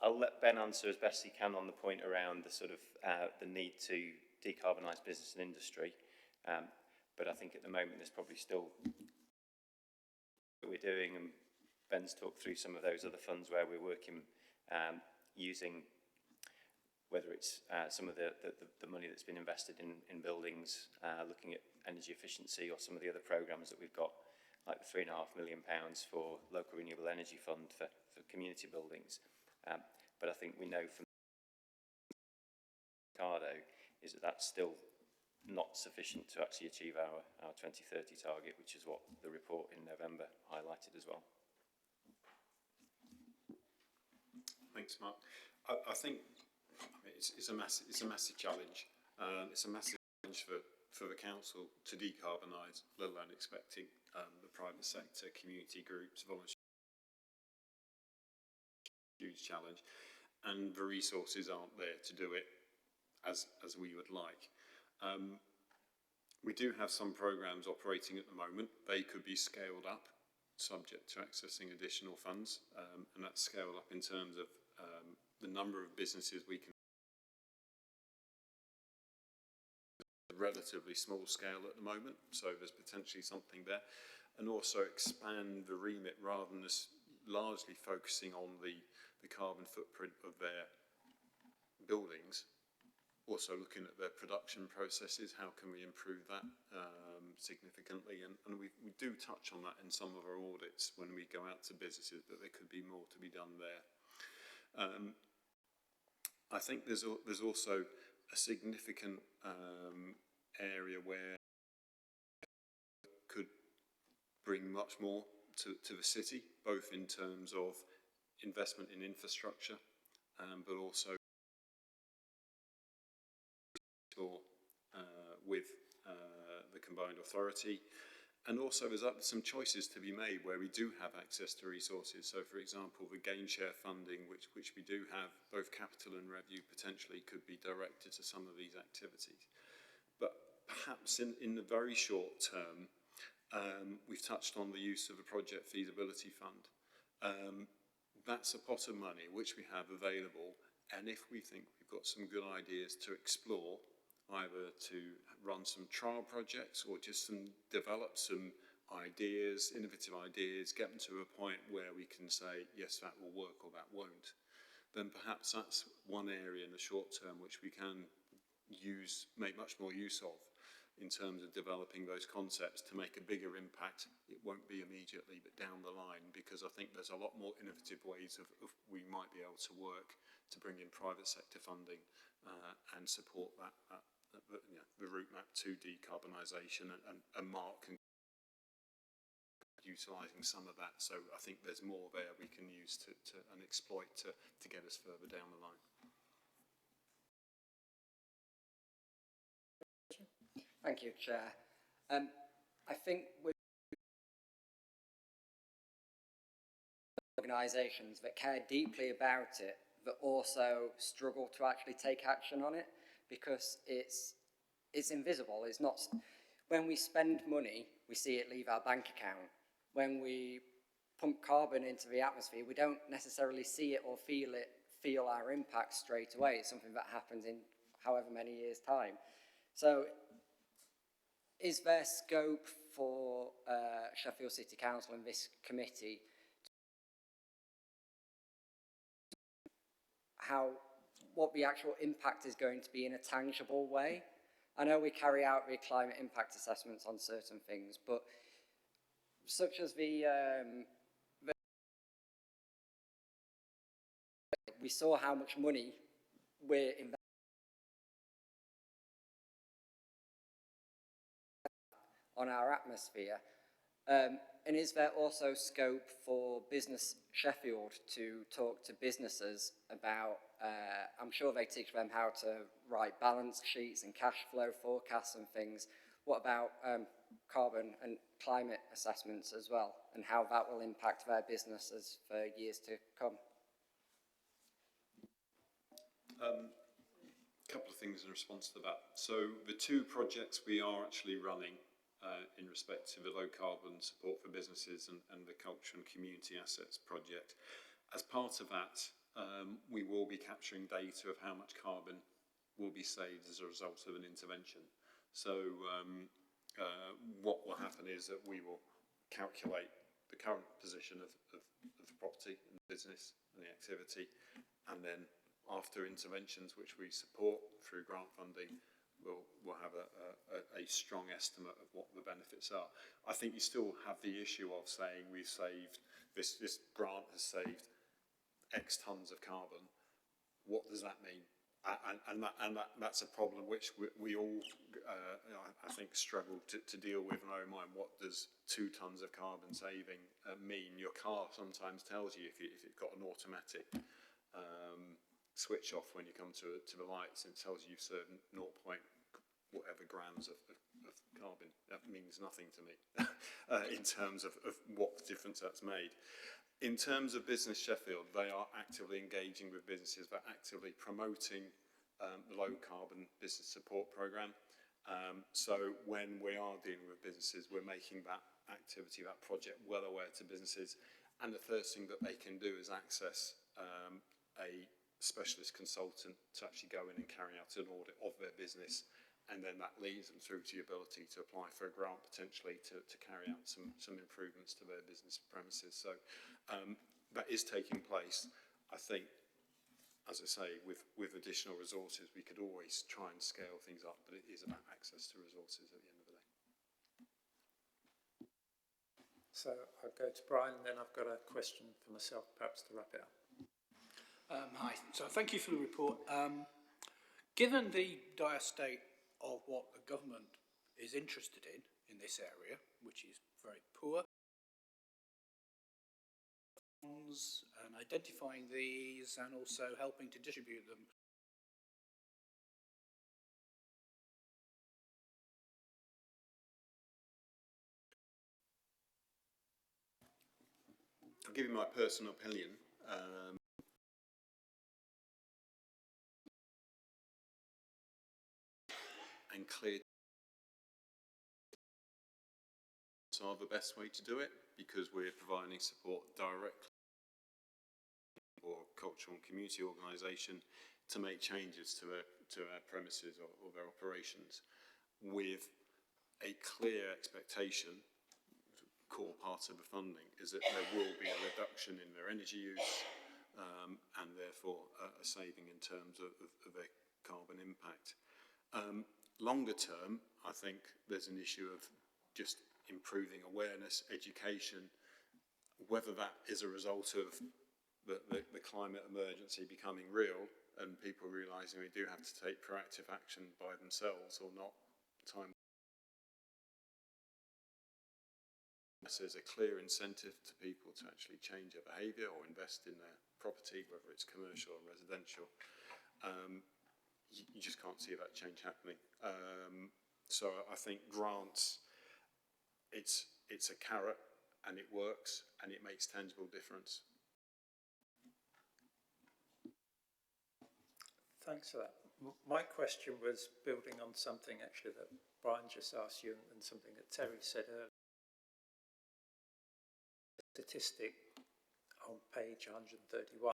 I'll let Ben answer as best he can on the point around the sort of the need to decarbonise business and industry. But I think at the moment there's probably still what we're doing, and Ben's talked through some of those other funds where we're working using, whether it's some of the money that's been invested in buildings, looking at energy efficiency, or some of the other programmes that we've got, like the £3.5 million for local renewable energy fund for community buildings. But I think we know from Ricardo is that that's still not sufficient to actually achieve our 2030 target, which is what the report in November highlighted as well. Thanks, Mark. I think it's a massive challenge. It's a massive challenge for the council to decarbonise, let alone expecting the private sector, community groups, volunteers. Huge challenge, and the resources aren't there to do it as we would like. We do have some programmes operating at the moment. They could be scaled up, subject to accessing additional funds, and that's scaled up in terms of the number of businesses we can. Relatively small scale at the moment, so there's potentially something there, and also expand the remit rather than just largely focusing on the carbon footprint of their buildings. Also looking at their production processes, how can we improve that significantly, and we do touch on that in some of our audits when we go out to businesses, but there could be more to be done there. I think there's also a significant area where could bring much more to the city, both in terms of investment in infrastructure, but also with the combined authority. And also there's some choices to be made where we do have access to resources. So for example, the gain share funding, which we do have, both capital and revenue potentially could be directed to some of these activities. But perhaps in the very short term, we've touched on the use of a project feasibility fund. That's a pot of money which we have available, and if we think we've got some good ideas to explore, either to run some trial projects or just develop some ideas, innovative ideas, get them to a point where we can say, yes, that will work or that won't, then perhaps that's one area in the short term which we can make much more use of in terms of developing those concepts to make a bigger impact. It won't be immediately, but down the line, because I think there's a lot more innovative ways of we might be able to work to bring in private sector funding and support the roadmap to decarbonisation, and Mark can utilising some of that. So I think there's more there we can use and exploit to get us further down the line. Thank you, Chair. I think with organisations that care deeply about it, that also struggle to actually take action on it, because it's invisible. It's not. When we spend money, we see it leave our bank account. When we pump carbon into the atmosphere, we don't necessarily see it or feel our impact straight away. It's something that happens in however many years' time. So is there scope for Sheffield City Council and this committee what the actual impact is going to be in a tangible way? I know we carry out the climate impact assessments on certain things, but such as we saw how much money we're investing on our atmosphere. And is there also scope for Business Sheffield to talk to businesses about, I'm sure they teach them how to write balance sheets and cash flow forecasts and things. What about carbon and climate assessments as well, and how that will impact their businesses for years to come? A couple of things in response to that. So the two projects we are actually running in respect to the low carbon support for businesses and the culture and community assets project. As part of that, we will be capturing data of how much carbon will be saved as a result of an intervention. So what will happen is that we will calculate the current position of the property and the business and the activity, and then after interventions which we support through grant funding, we'll have a strong estimate of what the benefits are. I think you still have the issue of saying we've saved, this grant has saved X tons of carbon. What does that mean? That's a problem which we all, I think, struggle to deal with in our own mind. What does 2 tons of carbon saving mean? Your car sometimes tells you if it's got an automatic switch off when you come to the lights, and it tells you you've served 0. Whatever grams of carbon. That means nothing to me in terms of what difference that's made. In terms of Business Sheffield, they are actively engaging with businesses. They're actively promoting the low carbon business support programme. So when we are dealing with businesses, we're making that activity, that project, well aware to businesses. And the first thing that they can do is access a specialist consultant to actually go in and carry out an audit of their business. And then that leads them through to the ability to apply for a grant, potentially to carry out some improvements to their business premises. So that is taking place. I think, as I say, with additional resources, we could always try and scale things up, but it is about access to resources at the end of the day. So I'll go to Brian, and then I've got a question for myself, perhaps to wrap it up. Hi, so thank you for the report. Given the dire state of what the government is interested in this area, which is very poor, and identifying these and also helping to distribute them. I'll give you my personal opinion. And clear are the best way to do it, because we're providing support directly for cultural and community organisation to make changes to our premises or their operations, with a clear expectation. Core part of the funding is that there will be a reduction in their energy use and therefore a saving in terms of their carbon impact. Longer term, I think there's an issue of just improving awareness, education, whether that is a result of the climate emergency becoming real and people realising they do have to take proactive action by themselves or not. There's a clear incentive to people to actually change their behaviour or invest in their property, whether it's commercial or residential. You just can't see that change happening. So I think grants, it's a carrot and it works and it makes tangible difference. Thanks for that. My question was building on something actually that Brian just asked you and something that Terry said earlier. statistic on page 131.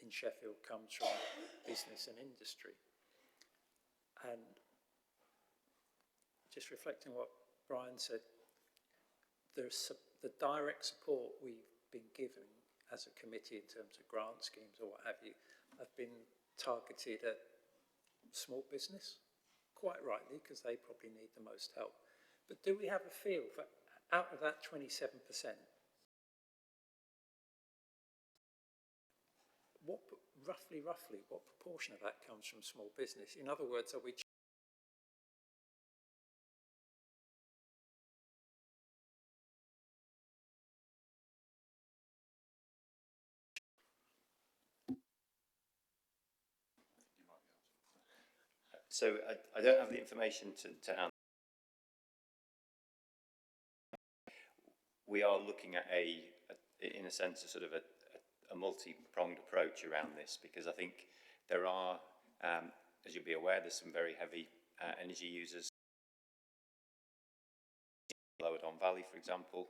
In Sheffield comes from business and industry. And just reflecting what Brian said, the direct support we've been given as a committee in terms of grant schemes or what have you have been targeted at small business, quite rightly, because they probably need the most help. But do we have a feel for, out of that 27%, what roughly, what proportion of that comes from small business? In other words, are we So I don't have the information to hand. We are looking at in a sense, a sort of a multi-pronged approach around this, because I think there are, as you'll be aware, there's some very heavy energy users. Lower Don Valley, for example.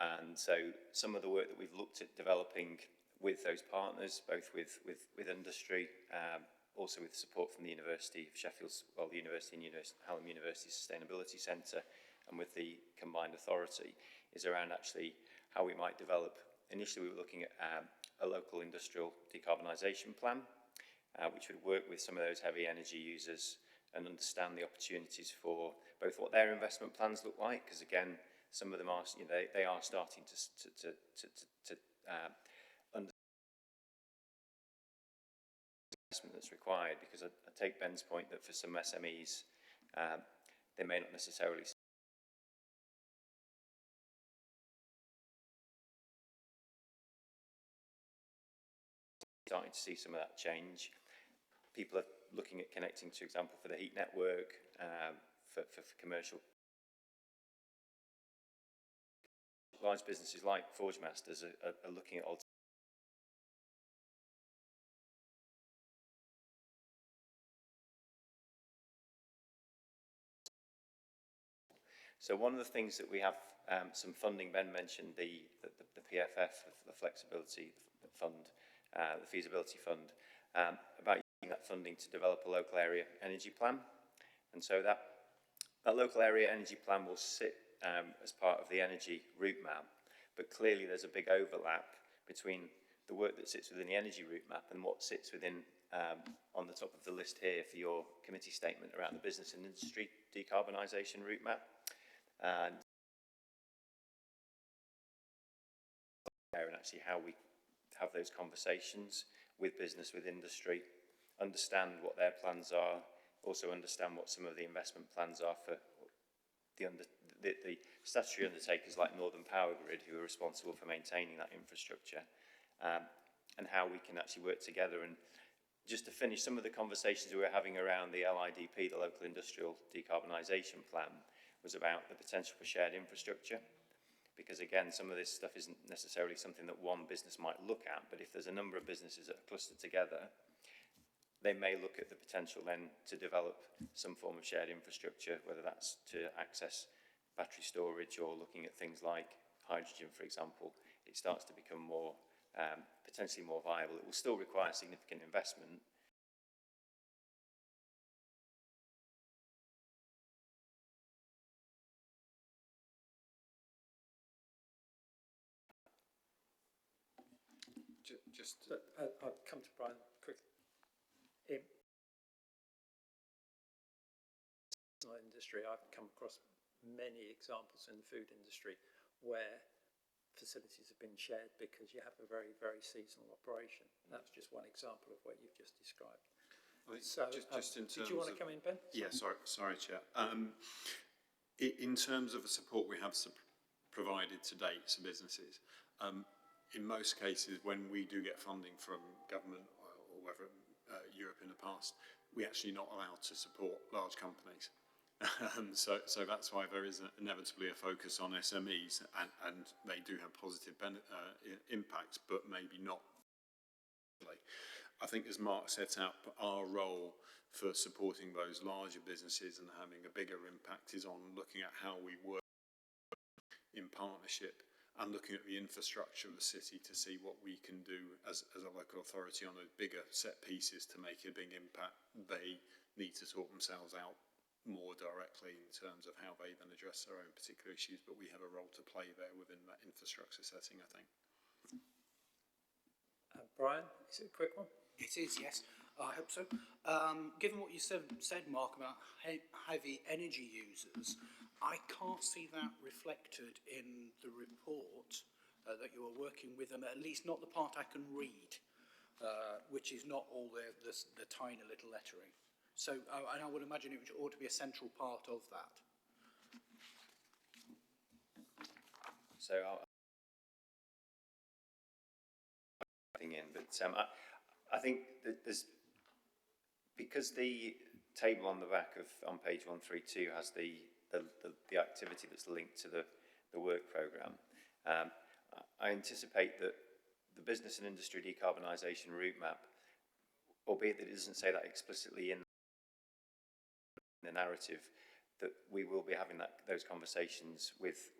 And so some of the work that we've looked at developing with those partners, both with industry, also with support from the University of Sheffield's, well, the University and Hallam University Sustainability Centre, and with the combined authority, is around actually how we might develop. Initially, we were looking at a local industrial decarbonisation plan, which would work with some of those heavy energy users and understand the opportunities for both what their investment plans look like, because again, some of them are, you know, they are starting to investment that's required, because I take Ben's point that for some SMEs, they may not necessarily starting to see some of that change. People are looking at connecting, for example, for the heat network, for commercial. Large businesses like Forge Masters are looking at alternatives. So one of the things that we have some funding, Ben mentioned the PFF, the Flexibility Fund, the Feasibility Fund, about using that funding to develop a local area energy plan. And so that local area energy plan will sit as part of the energy route map, but clearly there's a big overlap between the work that sits within the energy route map and what sits within on the top of the list here for your committee statement around the business and industry decarbonisation route map. And actually how we have those conversations with business, with industry, understand what their plans are, also understand what some of the investment plans are for the statutory undertakers like Northern Power Grid, who are responsible for maintaining that infrastructure, and how we can actually work together. And just to finish, some of the conversations we were having around the LIDP, the Local Industrial Decarbonisation Plan, was about the potential for shared infrastructure. Because again, some of this stuff isn't necessarily something that one business might look at, but if there's a number of businesses that are clustered together, they may look at the potential then to develop some form of shared infrastructure, whether that's to access battery storage or looking at things like hydrogen, for example. It starts to become more, potentially more viable. It will still require significant investment. I'll come to Brian quickly. In the industry, I've come across many examples in the food industry where facilities have been shared because you have a very, very seasonal operation. That's just one example of what you've just described. So, just in terms did you want to come in, Ben? Yeah, sorry, Chair. In terms of the support we have provided to date to businesses, in most cases, when we do get funding from government or whether Europe in the past, we're actually not allowed to support large companies. So that's why there is inevitably a focus on SMEs, and they do have positive impacts, but maybe not. I think as Mark set out, our role for supporting those larger businesses and having a bigger impact is on looking at how we work in partnership and looking at the infrastructure of the city to see what we can do as a local authority on those bigger set pieces to make a big impact. They need to sort themselves out more directly in terms of how they then address their own particular issues, but we have a role to play there within that infrastructure setting, I think. Brian, is it a quick one? It is, yes. I hope so. Given what you said, Mark, about heavy energy users, I can't see that reflected in the report that you are working with them, at least not the part I can read, which is not all the tiny little lettering. So, and I would imagine it ought to be a central part of that. So I think that there's, because the table on the back of on page 132 has the activity that's linked to the work programme. I anticipate that the business and industry decarbonisation route map, albeit that it doesn't say that explicitly in the narrative, that we will be having those conversations with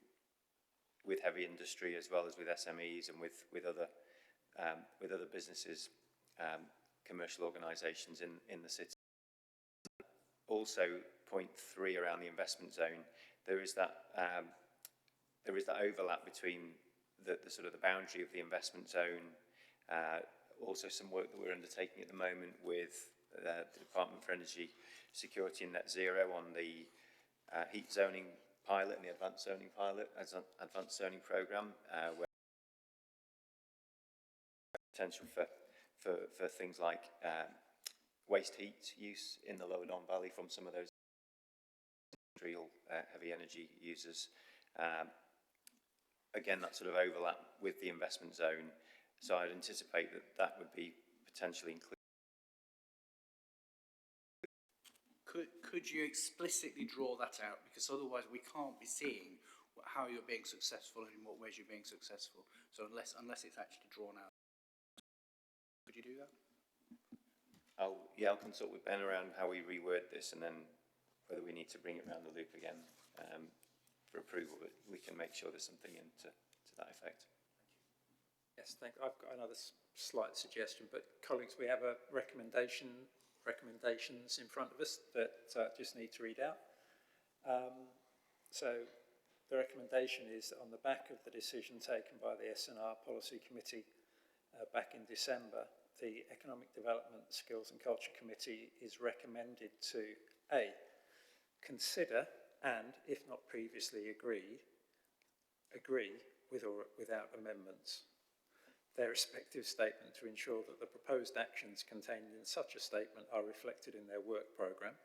heavy industry as well as with SMEs and with other businesses, commercial organisations in the city. Also, point 3 around the investment zone, there is that overlap between the sort of the boundary of the investment zone. Also, some work that we're undertaking at the moment with the Department for Energy Security and Net Zero on the heat zoning pilot and the advanced zoning pilot as an advanced zoning programme, where potential for things like waste heat use in the Lower Don Valley from some of those industrial heavy energy users. Again, that sort of overlap with the investment zone. So I'd anticipate that would be potentially included. Could you explicitly draw that out? Because otherwise we can't be seeing how you're being successful and in what ways you're being successful. So unless it's actually drawn out. Could you do that? I'll consult with Ben around how we reword this and then whether we need to bring it around the loop again for approval, but we can make sure there's something in to that effect. Yes, thank you. I've got another slight suggestion, but colleagues, we have a recommendations in front of us that just need to read out. So the recommendation is on the back of the decision taken by the S&R Policy Committee back in December. The Economic Development, Skills and Culture Committee is recommended to A, consider and, if not previously agree with or without amendments, their respective statement to ensure that the proposed actions contained in such a statement are reflected in their work programme.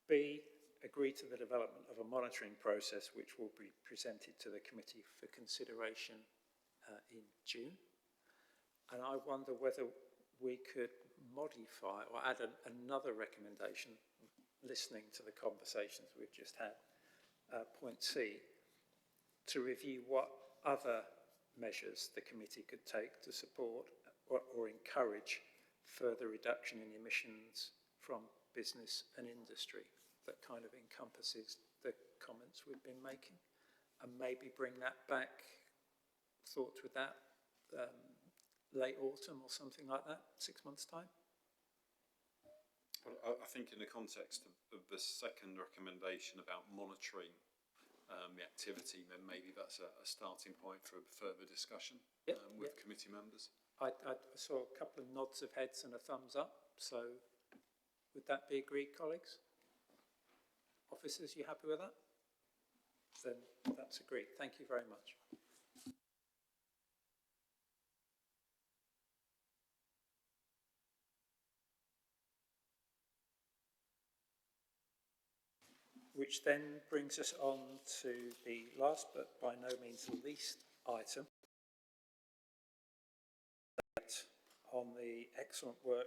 B, agree to the development of a monitoring process which will be presented to the committee for consideration in June. And I wonder whether we could modify or add another recommendation, listening to the conversations we've just had, point C, to review what other measures the committee could take to support or encourage further reduction in emissions from business and industry. That kind of encompasses the comments we've been making, and maybe bring that back, thoughts with that, late autumn or something like that, 6 months' time? Well, I think in the context of the second recommendation about monitoring the activity, then maybe that's a starting point for a further discussion with committee members. I saw a couple of nods of heads and a thumbs up, so would that be agreed, colleagues? Officers, you happy with that? Then that's agreed. Thank you very much. Which then brings us on to the last but by no means the least item on the excellent work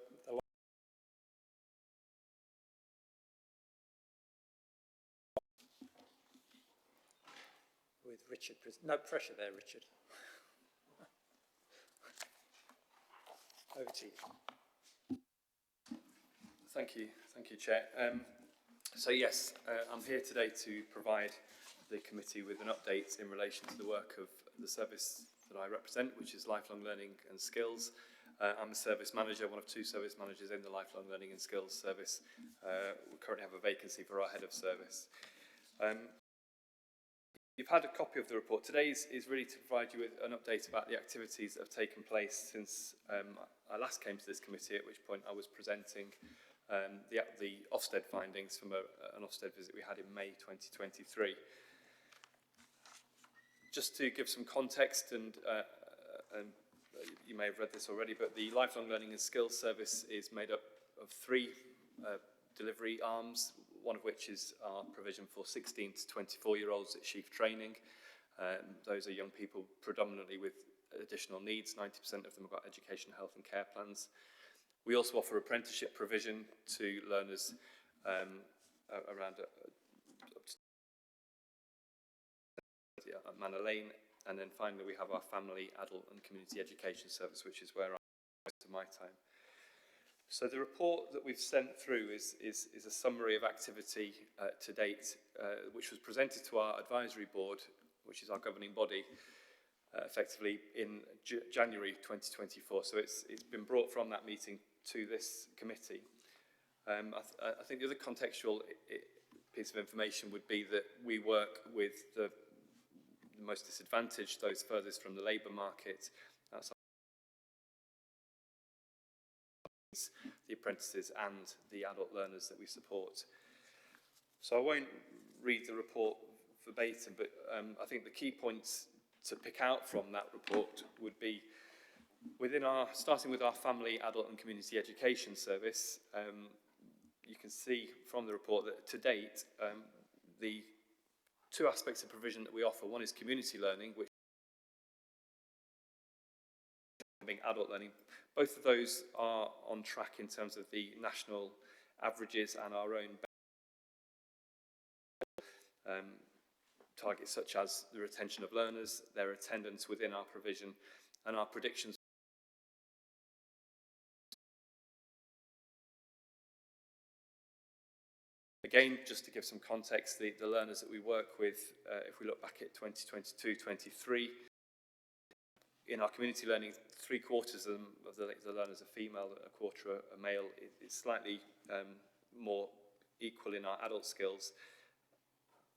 with Richard. No pressure there, Richard. over to you. Thank you, Chair. So yes, I'm here today to provide the committee with an update in relation to the work of the service that I represent, which is Lifelong Learning and Skills. I'm a service manager, one of two service managers in the Lifelong Learning and Skills service. We currently have a vacancy for our head of service. You've had a copy of the report. Today is really to provide you with an update about the activities that have taken place since I last came to this committee, at which point I was presenting the Ofsted findings from an Ofsted visit we had in May 2023. Just to give some context, and you may have read this already, but the Lifelong Learning and Skills Service is made up of three delivery arms, one of which is our provision for 16 to 24-year-olds at Sheaf Training. Those are young people predominantly with additional needs. 90% of them have got education, health and care plans. We also offer apprenticeship provision to learners around Manor Lane. And then finally we have our family, adult and community education service, which is where I most of my time. So the report that we've sent through is a summary of activity to date, which was presented to our advisory board, which is our governing body, effectively in January 2024. So it's been brought from that meeting to this committee. I think the other contextual piece of information would be that we work with the most disadvantaged, those furthest from the labour market. That's the apprentices and the adult learners that we support. So I won't read the report verbatim, but I think the key points to pick out from that report would be starting with our family, adult and community education service. You can see from the report that to date, the two aspects of provision that we offer, one is community learning, which being adult learning. Both of those are on track in terms of the national averages and our own targets, such as the retention of learners, their attendance within our provision, and our predictions. Again, just to give some context, the learners that we work with, if we look back at 2022-23, in our community learning, 3/4 of the learners are female, 1/4 are male. It's slightly more equal in our adult skills.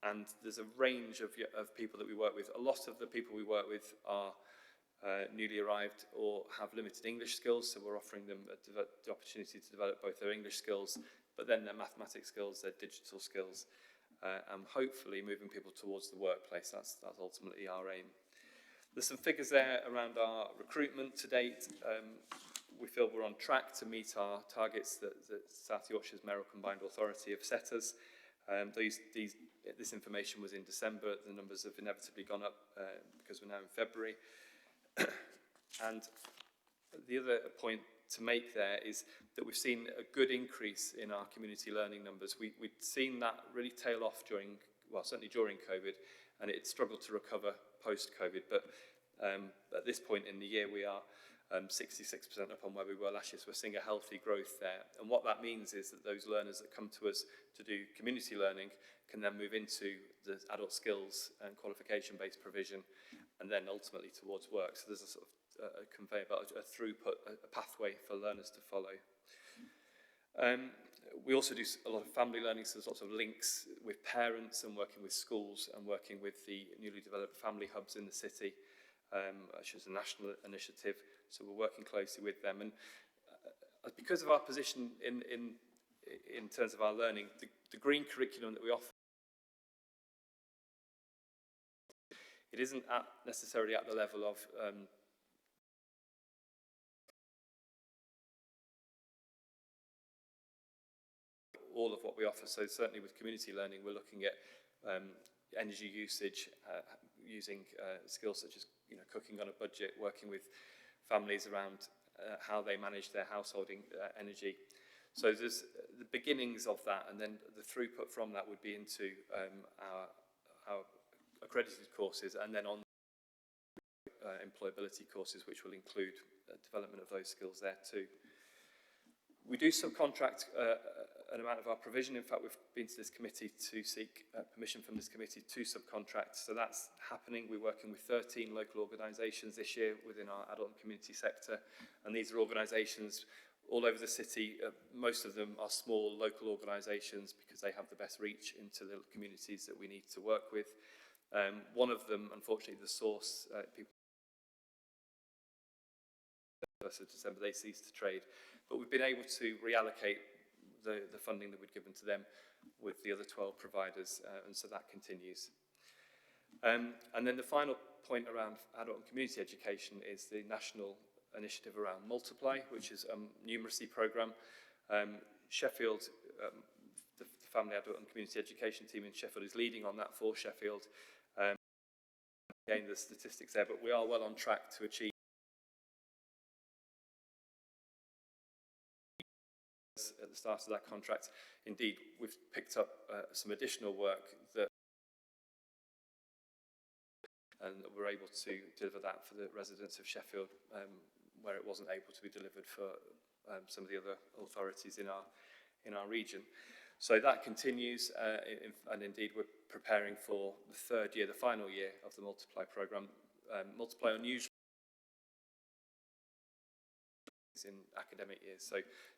And there's a range of people that we work with. A lot of the people we work with are newly arrived or have limited English skills, so we're offering them the opportunity to develop both their English skills, but then their mathematics skills, their digital skills, and hopefully moving people towards the workplace. That's ultimately our aim. There's some figures there around our recruitment to date. We feel we're on track to meet our targets that South Yorkshire's Mayoral Combined Authority have set us. This information was in December. The numbers have inevitably gone up because we're now in February. And the other point to make there is that we've seen a good increase in our community learning numbers. We'd seen that really tail off certainly during COVID, and it struggled to recover post-COVID. But at this point in the year, we are 66% up on where we were last year, so we're seeing a healthy growth there. And what that means is that those learners that come to us to do community learning can then move into the adult skills and qualification-based provision, and then ultimately towards work. So there's a sort of a conveyor belt, a throughput, a pathway for learners to follow. We also do a lot of family learning, so there's lots of links with parents and working with schools and working with the newly developed family hubs in the city, which is a national initiative. So we're working closely with them. And because of our position in terms of our learning, the green curriculum that we offer, it isn't necessarily at the level of all of what we offer. So certainly with community learning, we're looking at energy usage, using skills such as cooking on a budget, working with families around how they manage their householding energy. So there's the beginnings of that, and then the throughput from that would be into our accredited courses, and then on employability courses, which will include development of those skills there too. We do subcontract an amount of our provision. In fact, we've been to this committee to seek permission from this committee to subcontract. So that's happening. We're working with 13 local organisations this year within our adult and community sector. And these are organisations all over the city. Most of them are small local organisations because they have the best reach into the communities that we need to work with. One of them, unfortunately, the source, people 1st of December, they ceased to trade. But we've been able to reallocate the funding that we'd given to them with the other 12 providers, and so that continues. And then the final point around adult and community education is the national initiative around Multiply, which is a numeracy programme. Sheffield, the Family, Adult and Community Education team in Sheffield is leading on that for Sheffield. Again, the statistics there, but we are well on track to achieve at the start of that contract. Indeed, we've picked up some additional work and we're able to deliver that for the residents of Sheffield, where it wasn't able to be delivered for some of the other authorities in our region. So that continues, and indeed we're preparing for the third year, the final year of the Multiply programme. Multiply unusually in academic years. So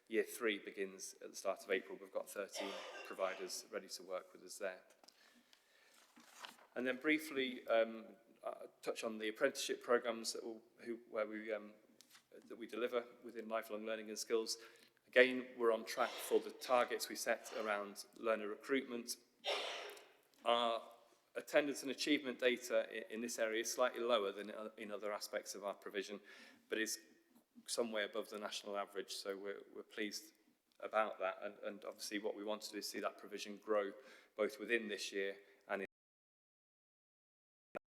year 3 begins at the start of April. We've got 13 providers ready to work with us there. And then briefly touch on the apprenticeship programmes that we deliver within lifelong learning and skills. Again, we're on track for the targets we set around learner recruitment. Our attendance and achievement data in this area is slightly lower than in other aspects of our provision, but is some way above the national average, so we're pleased about that. And obviously what we want to do is see that provision grow both within this year and in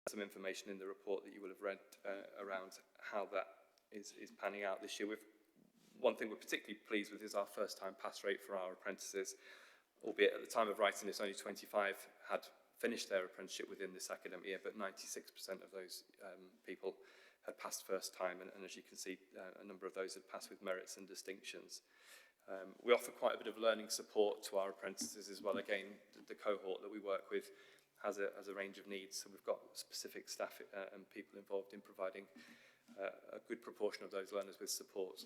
some information in the report that you will have read around how that is panning out this year. One thing we're particularly pleased with is our first-time pass rate for our apprentices, albeit at the time of writing this only 25 had finished their apprenticeship within this academic year, but 96% of those people had passed first time, and as you can see, a number of those had passed with merits and distinctions. We offer quite a bit of learning support to our apprentices as well. Again, the cohort that we work with has a range of needs, so we've got specific staff and people involved in providing a good proportion of those learners with support.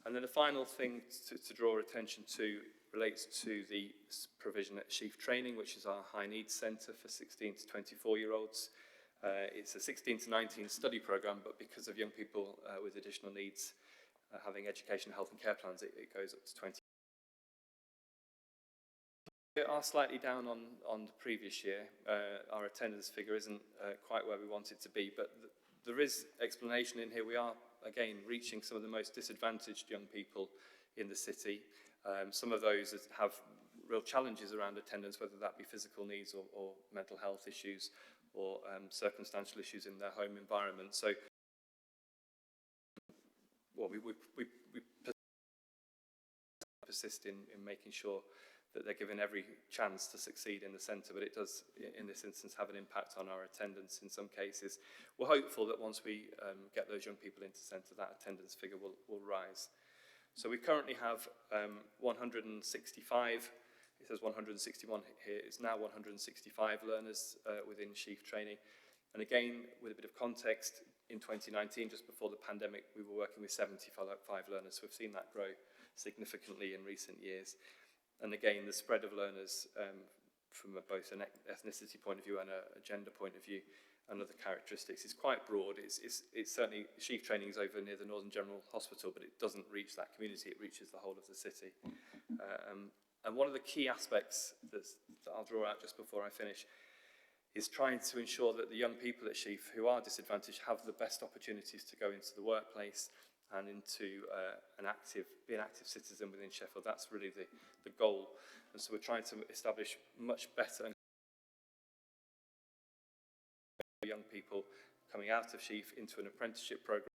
And then the final thing to draw attention to relates to the provision at Sheaf Training, which is our high needs centre for 16 to 24-year-olds. It's a 16 to 19 study programme, but because of young people with additional needs having education, health and care plans, it goes up to 20. We are slightly down on the previous year. Our attendance figure isn't quite where we want it to be, but there is explanation in here. We are, again, reaching some of the most disadvantaged young people in the city. Some of those have real challenges around attendance, whether that be physical needs or mental health issues or circumstantial issues in their home environment. So, well, we persist in making sure that they're given every chance to succeed in the centre, but it does, in this instance, have an impact on our attendance in some cases. We're hopeful that once we get those young people into centre, that attendance figure will rise. So we currently have 165, it says 161 here, it's now 165 learners within Sheaf Training. And again, with a bit of context, in 2019, just before the pandemic, we were working with 75 learners. So we've seen that grow significantly in recent years. And again, the spread of learners from both an ethnicity point of view and a gender point of view and other characteristics is quite broad. It's certainly, Sheaf Training is over near the Northern General Hospital, but it doesn't reach that community, it reaches the whole of the city. And one of the key aspects that I'll draw out just before I finish is trying to ensure that the young people at Sheaf who are disadvantaged have the best opportunities to go into the workplace and into be an active citizen within Sheffield. That's really the goal. And so we're trying to establish much better young people coming out of Sheaf into an apprenticeship programme,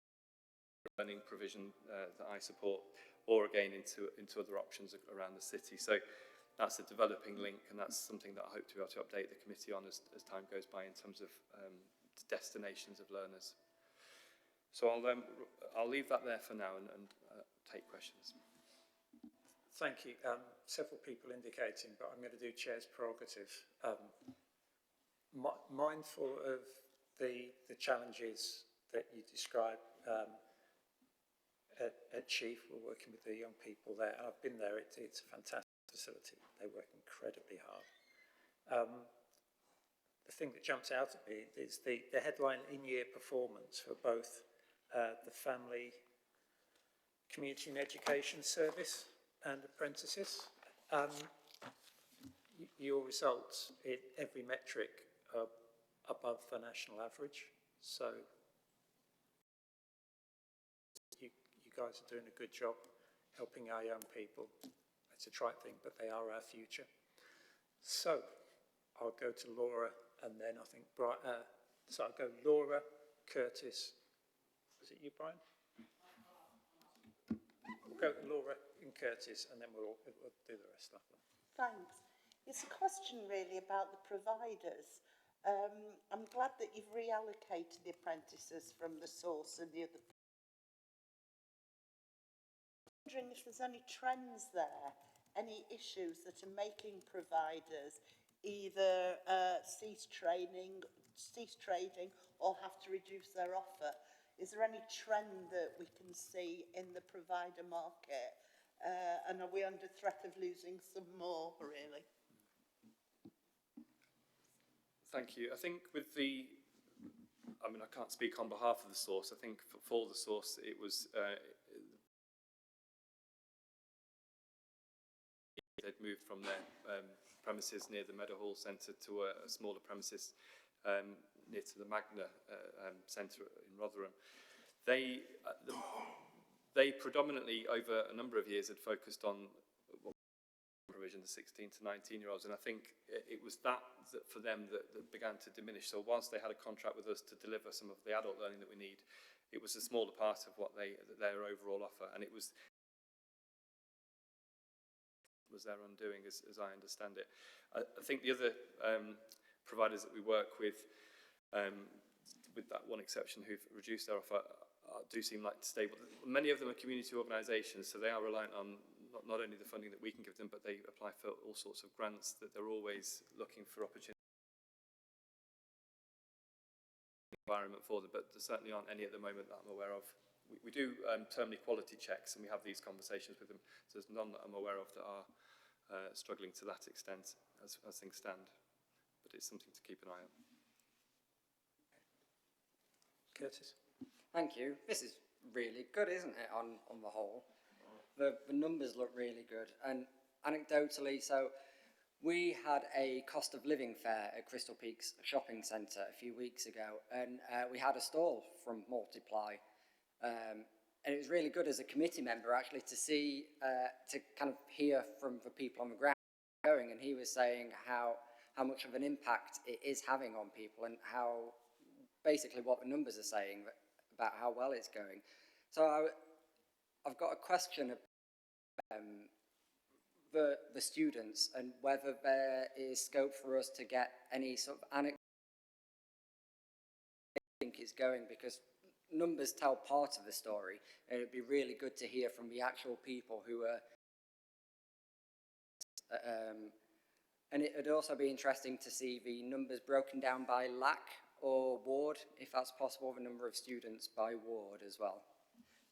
learning provision that I support, or again into other options around the city. So that's a developing link, and that's something that I hope to be able to update the committee on as time goes by in terms of destinations of learners. So I'll leave that there for now and take questions. Thank you. Several people indicating, but I'm going to do Chair's prerogative. Mindful of the challenges that you described at Chief, we're working with the young people there. I've been there. It's a fantastic facility. They work incredibly hard. The thing that jumps out at me is the headline in-year performance for both the Family Community and Education Service and apprentices. Your results in every metric are above the national average. So you guys are doing a good job helping our young people. It's a trite thing, but they are our future. So I'll go to Laura and then I think Brian. So I'll go Laura, Curtis. Was it you, Brian? We'll go to Laura and Curtis and then we'll do the rest of them. Thanks. It's a question really about the providers. I'm glad that you've reallocated the apprentices from the source and the other. I'm wondering if there's any trends there, any issues that are making providers either cease trading or have to reduce their offer. Is there any trend that we can see in the provider market? And are we under threat of losing some more, really? Thank you. I think with I can't speak on behalf of the source. I think for the source, it was they'd moved from their premises near the Meadowhall Centre to a smaller premises near to the Magna Centre in Rotherham. They predominantly, over a number of years, had focused on provision, the 16 to 19-year-olds, and I think it was that for them that began to diminish. So whilst they had a contract with us to deliver some of the adult learning that we need, it was a smaller part of what their overall offer, and it was their undoing, as I understand it. I think the other providers that we work with that one exception who've reduced their offer, do seem like stable. Many of them are community organisations, so they are reliant on not only the funding that we can give them, but they apply for all sorts of grants, that they're always looking for opportunities environment for them, but there certainly aren't any at the moment that I'm aware of. We do term equality checks, and we have these conversations with them, so there's none that I'm aware of that are struggling to that extent as things stand, but it's something to keep an eye on. Curtis? Thank you. This is really good, isn't it, on the whole? The numbers look really good. And anecdotally, so we had a cost of living fair at Crystal Peaks Shopping Centre a few weeks ago, and we had a stall from Multiply. And it was really good as a committee member, actually, to see, to kind of hear from the people on the ground going, and he was saying how much of an impact it is having on people and how, basically what the numbers are saying about how well it's going. So I've got a question about the students and whether there is scope for us to get any sort of anecdote. I think it's going, because numbers tell part of the story, and it'd be really good to hear from the actual people who are and it would also be interesting to see the numbers broken down by LAC or ward, if that's possible, the number of students by ward as well.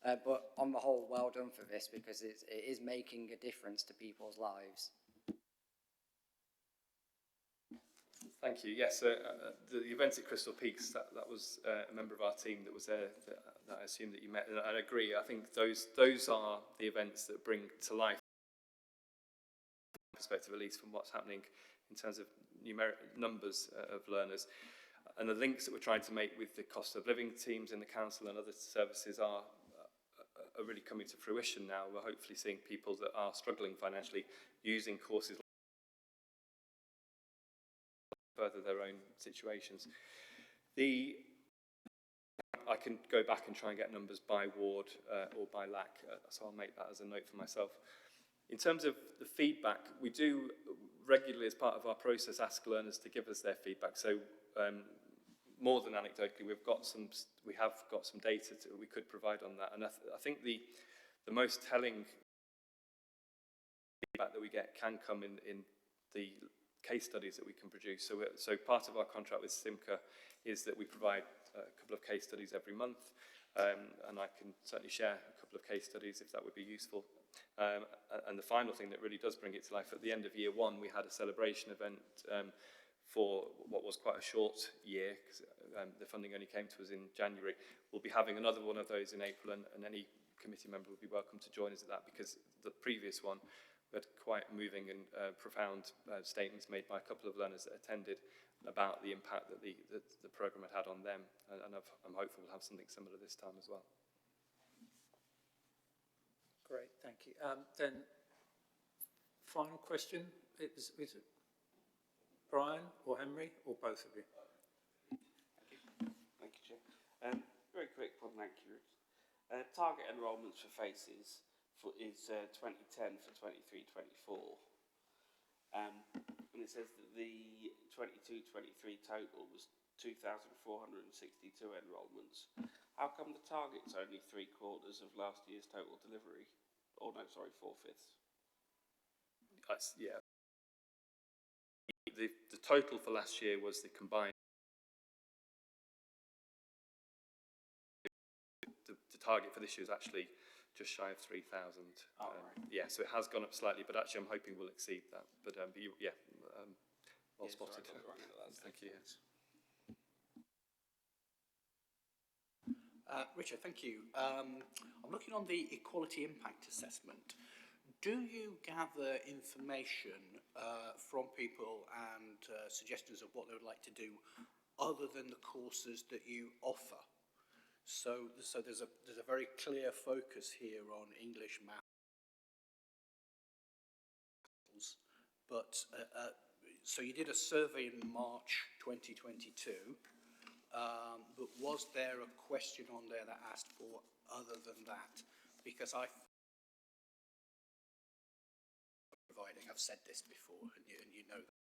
But on the whole, well done for this, because it is making a difference to people's lives. Thank you. Yes, the event at Crystal Peaks, that was a member of our team that was there that I assume that you met, and I agree. I think those are the events that bring to life, perspective at least, from what's happening in terms of numeric numbers of learners. And the links that we're trying to make with the cost of living teams in the council and other services are really coming to fruition now. We're hopefully seeing people that are struggling financially using courses to further their own situations. I can go back and try and get numbers by ward or by LAC, so I'll make that as a note for myself. In terms of the feedback, we do regularly, as part of our process, ask learners to give us their feedback. So more than anecdotally, we have got some data we could provide on that. And I think the most telling feedback that we get can come in the case studies that we can produce. So part of our contract with Simca is that we provide a couple of case studies every month, and I can certainly share a couple of case studies if that would be useful. And the final thing that really does bring it to life, at the end of year one, we had a celebration event for what was quite a short year, because the funding only came to us in January. We'll be having another one of those in April, and any committee member would be welcome to join us at that, because the previous one, we had quite moving and profound statements made by a couple of learners that attended about the impact that the programme had on them, and I'm hopeful we'll have something similar this time as well. Great, thank you. Then, final question, is it Brian or Henry, or both of you? Thank you, Chair. Very quick one, thank you. Target enrolments for FACES is 2010 for 23-24. And it says that the 22-23 total was 2,462 enrolments. How come the target's only 3/4 of last year's total delivery? Oh no, sorry, 4/5. Yeah. The total for last year was the combined. The target for this year is actually just shy of 3,000. Oh, right. Yeah, so it has gone up slightly, but actually I'm hoping we'll exceed that. But yeah, well spotted. Thank you. Yes. Richard, thank you. I'm looking on the equality impact assessment. Do you gather information from people and suggestions of what they would like to do other than the courses that you offer? So there's a very clear focus here on English, maths, but so you did a survey in March 2022, but was there a question on there that asked for other than that? Because I've said this before, and you know that.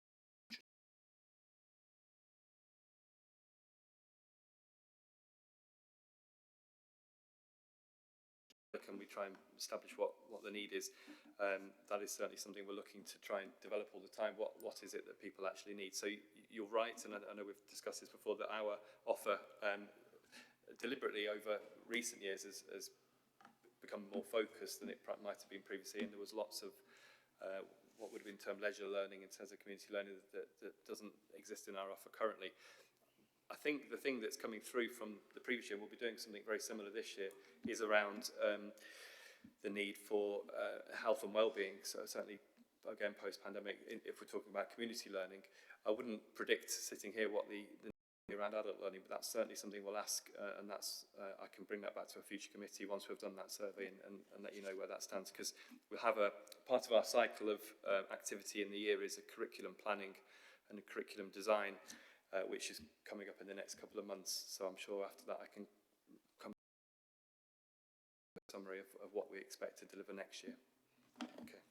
Can we try and establish what the need is? That is certainly something we're looking to try and develop all the time. What is it that people actually need? So you're right, and I know we've discussed this before, that our offer deliberately over recent years has become more focused than it might have been previously, and there was lots of what would have been termed leisure learning in terms of community learning that doesn't exist in our offer currently. I think the thing that's coming through from the previous year, we'll be doing something very similar this year, is around the need for health and well-being. So certainly, again, post-pandemic, if we're talking about community learning, I wouldn't predict sitting here what the need around adult learning, but that's certainly something we'll ask, and that's I can bring that back to a future committee once we've done that survey and let you know where that stands, because we'll have a part of our cycle of activity in the year is a curriculum planning and a curriculum design, which is coming up in the next couple of months. So I'm sure after that I can come with a summary of what we expect to deliver next year. Okay.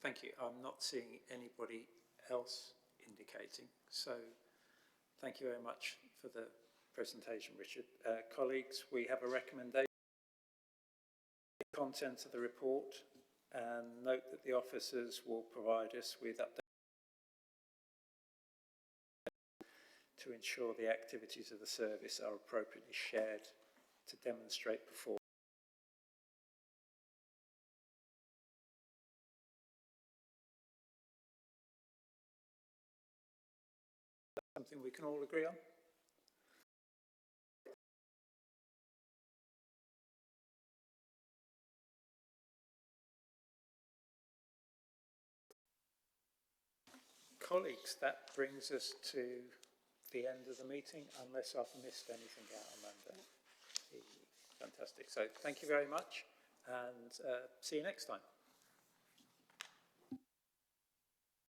Thank you. I'm not seeing anybody else indicating. So thank you very much for the presentation, Richard. Colleagues, we have a recommendation. The content of the report, and note that the officers will provide us with updates to ensure the activities of the service are appropriately shared to demonstrate performance. Something we can all agree on? Colleagues, that brings us to the end of the meeting, unless I've missed anything out, Amanda. Fantastic. So thank you very much, and see you next time.